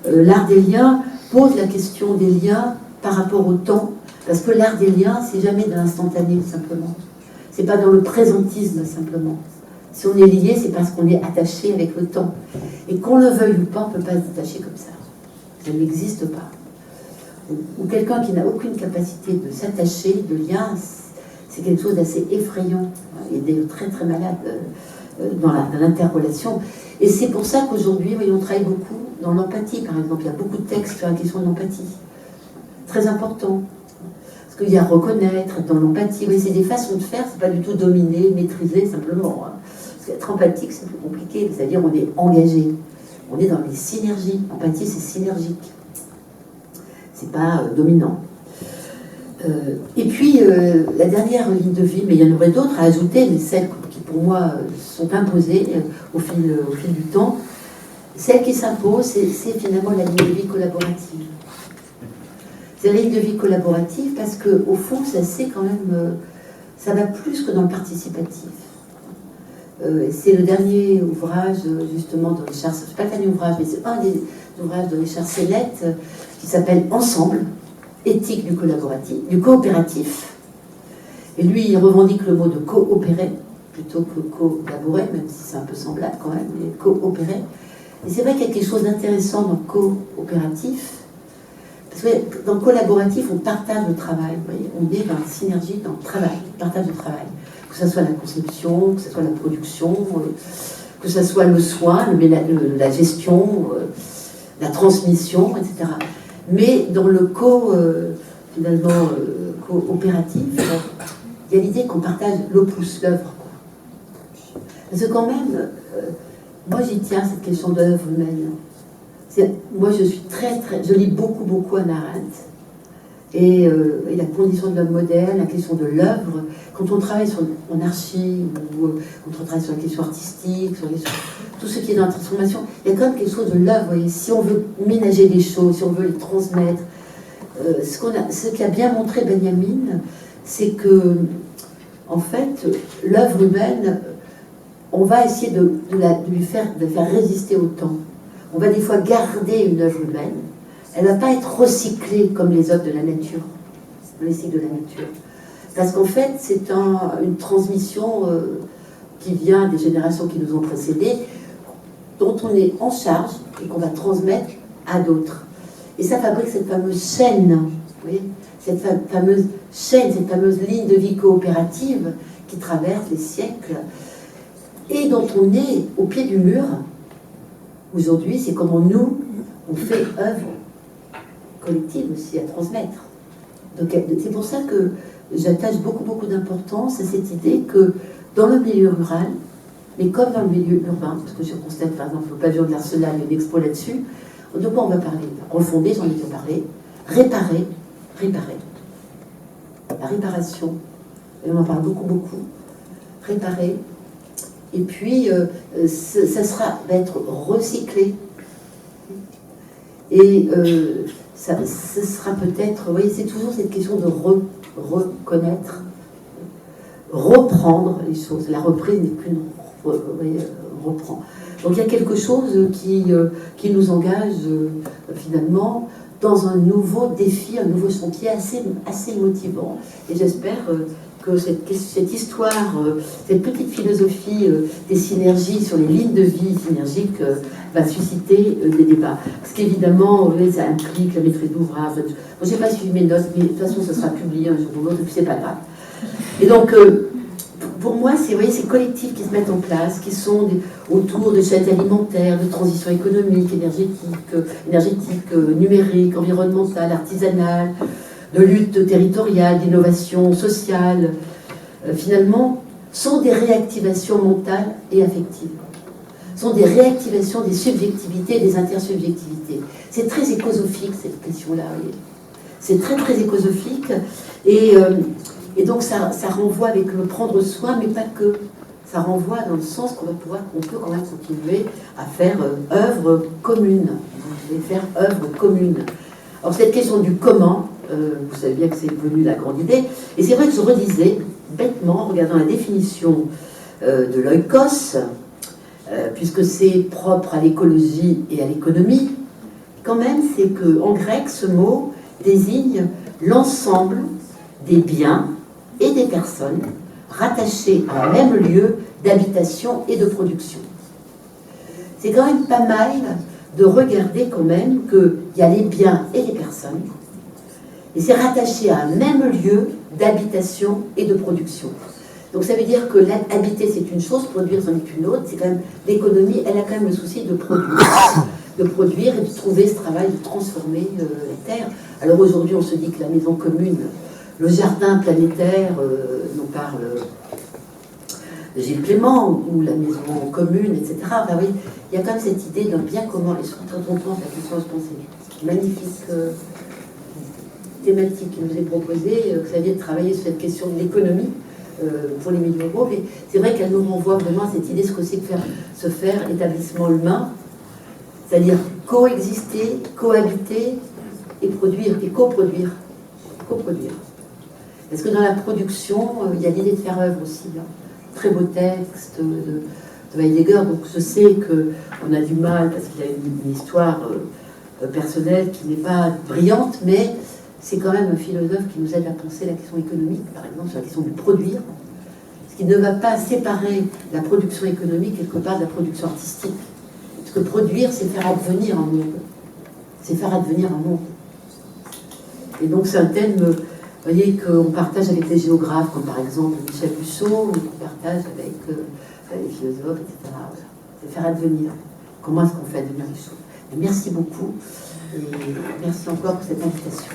l'art des liens pose la question des liens par rapport au temps, parce que l'art des liens, c'est jamais dans l'instantané simplement. C'est pas dans le présentisme simplement. Si on est lié, c'est parce qu'on est attaché avec le temps. Et qu'on le veuille ou pas, on ne peut pas se détacher comme ça. Ça n'existe pas. Ou quelqu'un qui n'a aucune capacité de s'attacher, de lien, c'est quelque chose d'assez effrayant. Il est très très malade dans l'interrelation. Et c'est pour ça qu'aujourd'hui, on travaille beaucoup dans l'empathie, par exemple. Il y a beaucoup de textes sur la question de l'empathie. Très important. Parce qu'il y a reconnaître, dans l'empathie. Oui, c'est des façons de faire, c'est pas du tout dominer, maîtriser, simplement. Parce qu'être empathique, c'est plus compliqué. C'est-à-dire, on est engagé. On est dans les synergies. L'empathie, c'est synergique. C'est pas dominant. Et puis, la dernière ligne de vie, mais il y en aurait d'autres à ajouter, mais celles qui, pour moi, sont imposées au fil du temps, celle qui s'impose, c'est finalement la ligne de vie collaborative. C'est la ligne de vie collaborative parce qu'au fond, c'est quand même... ça va plus que dans le participatif. C'est le dernier ouvrage, justement, de Richard... C'est pas le dernier ouvrage, mais c'est un des ouvrages de Richard Sennett qui s'appelle « Ensemble ». Éthique du collaboratif, du coopératif. Et lui, il revendique le mot de coopérer plutôt que collaborer, même si c'est un peu semblable quand même, mais coopérer. Et c'est vrai qu'il y a quelque chose d'intéressant dans coopératif, parce que dans le collaboratif, on partage le travail. Vous voyez, on est dans la synergie, dans le travail, le partage du travail. Que ce soit la conception, que ce soit la production, que ce soit le soin, la gestion, la transmission, etc. Mais dans le coopératif, il y a l'idée qu'on partage l'opus, l'œuvre. Parce que quand même, moi j'y tiens, cette question de l'œuvre humaine. Moi je suis je lis beaucoup Hannah Arendt. Et la condition de l'homme moderne, la question de l'œuvre, quand on travaille en archive, ou quand on travaille sur la question artistique, sur tout ce qui est dans la transformation, il y a quand même quelque chose de l'œuvre. Si on veut ménager des choses, si on veut les transmettre, ce qu'a bien montré Benjamin, c'est que, en fait, l'œuvre humaine, on va essayer de faire résister au temps. On va des fois garder une œuvre humaine. Elle ne va pas être recyclée comme les œuvres de la nature, le cycle de la nature. Parce qu'en fait, c'est une transmission qui vient des générations qui nous ont précédés, dont on est en charge et qu'on va transmettre à d'autres. Et ça fabrique cette fameuse chaîne, vous voyez, cette fameuse chaîne, cette fameuse ligne de vie coopérative qui traverse les siècles et dont on est au pied du mur. Aujourd'hui, c'est comment nous, on fait œuvre collective aussi à transmettre. Donc c'est pour ça que j'attache beaucoup d'importance à cette idée que dans le milieu rural, mais comme dans le milieu urbain, parce que je constate par exemple au pavillon de l'Arsenal, il y a une expo là-dessus, de quoi on va parler? Refonder, j'en ai déjà parlé, réparer, la réparation, et on en parle beaucoup, réparer, et puis ça va être recyclé, et ce sera peut-être, vous voyez, c'est toujours cette question de reconnaître, reprendre les choses. La reprise n'est qu'une reprend. Donc il y a quelque chose qui nous engage finalement dans un nouveau défi, un nouveau chantier assez motivant. Et j'espère que cette histoire, cette petite philosophie des synergies sur les lignes de vie synergiques va susciter des débats. Parce qu'évidemment, ça implique la maîtrise d'ouvrage. Bon, je n'ai pas suivi mes notes, mais de toute façon, ça sera publié un jour ou l'autre, et puis c'est pas grave. Et donc, pour moi, c'est ces collectifs qui se mettent en place, qui sont autour de chaînes alimentaires, de transition économique, énergétique, numérique, environnementale, artisanale, de lutte territoriale, d'innovation sociale, finalement, sont des réactivations mentales et affectives. Sont des réactivations des subjectivités et des intersubjectivités. C'est très écosophique, cette question-là. C'est très très écosophique, et donc ça renvoie avec le prendre soin, mais pas que. Ça renvoie dans le sens qu'on peut quand même continuer à faire œuvre commune, et faire œuvre commune. Alors cette question du comment, vous savez bien que c'est devenu la grande idée, et c'est vrai que je redisais bêtement en regardant la définition de l'oikos, puisque c'est propre à l'écologie et à l'économie, quand même c'est que en grec ce mot désigne l'ensemble des biens et des personnes rattachés à un même lieu d'habitation et de production. C'est quand même pas mal de regarder quand même qu'il y a les biens et les personnes, et c'est rattaché à un même lieu d'habitation et de production. Donc ça veut dire que habiter c'est une chose, produire c'en est une autre. C'est quand même l'économie, elle a quand même le souci de produire et de trouver ce travail de transformer les terres. Alors aujourd'hui on se dit que la maison commune, le jardin planétaire dont parle Gilles Clément, ou la maison commune, etc. Ben oui, il y a quand même cette idée d'un bien commun. Et surtout quand on pense à la question, je pense, c'est une magnifique thématique qui nous est proposée, c'est-à-dire de travailler sur cette question de l'économie pour les milieux ruraux. Mais c'est vrai qu'elle nous renvoie vraiment à cette idée ce que c'est que se faire établissement humain, c'est-à-dire coexister, cohabiter et produire, et coproduire. Coproduire. Parce que dans la production, il y a l'idée de faire œuvre aussi. Hein. Très beau texte de Heidegger, donc je sais qu'on a du mal parce qu'il a une histoire personnelle qui n'est pas brillante, mais c'est quand même un philosophe qui nous aide à penser la question économique, par exemple, sur la question du produire, ce qui ne va pas séparer la production économique quelque part de la production artistique. Parce que produire, c'est faire advenir un monde. C'est faire advenir un monde. Et donc c'est un thème, vous voyez, qu'on partage avec les géographes, comme par exemple Michel Busseau, ou qu'on partage avec les philosophes, etc. Voilà. C'est faire advenir. Comment est-ce qu'on fait advenir les choses? Et merci beaucoup, et merci encore pour cette invitation.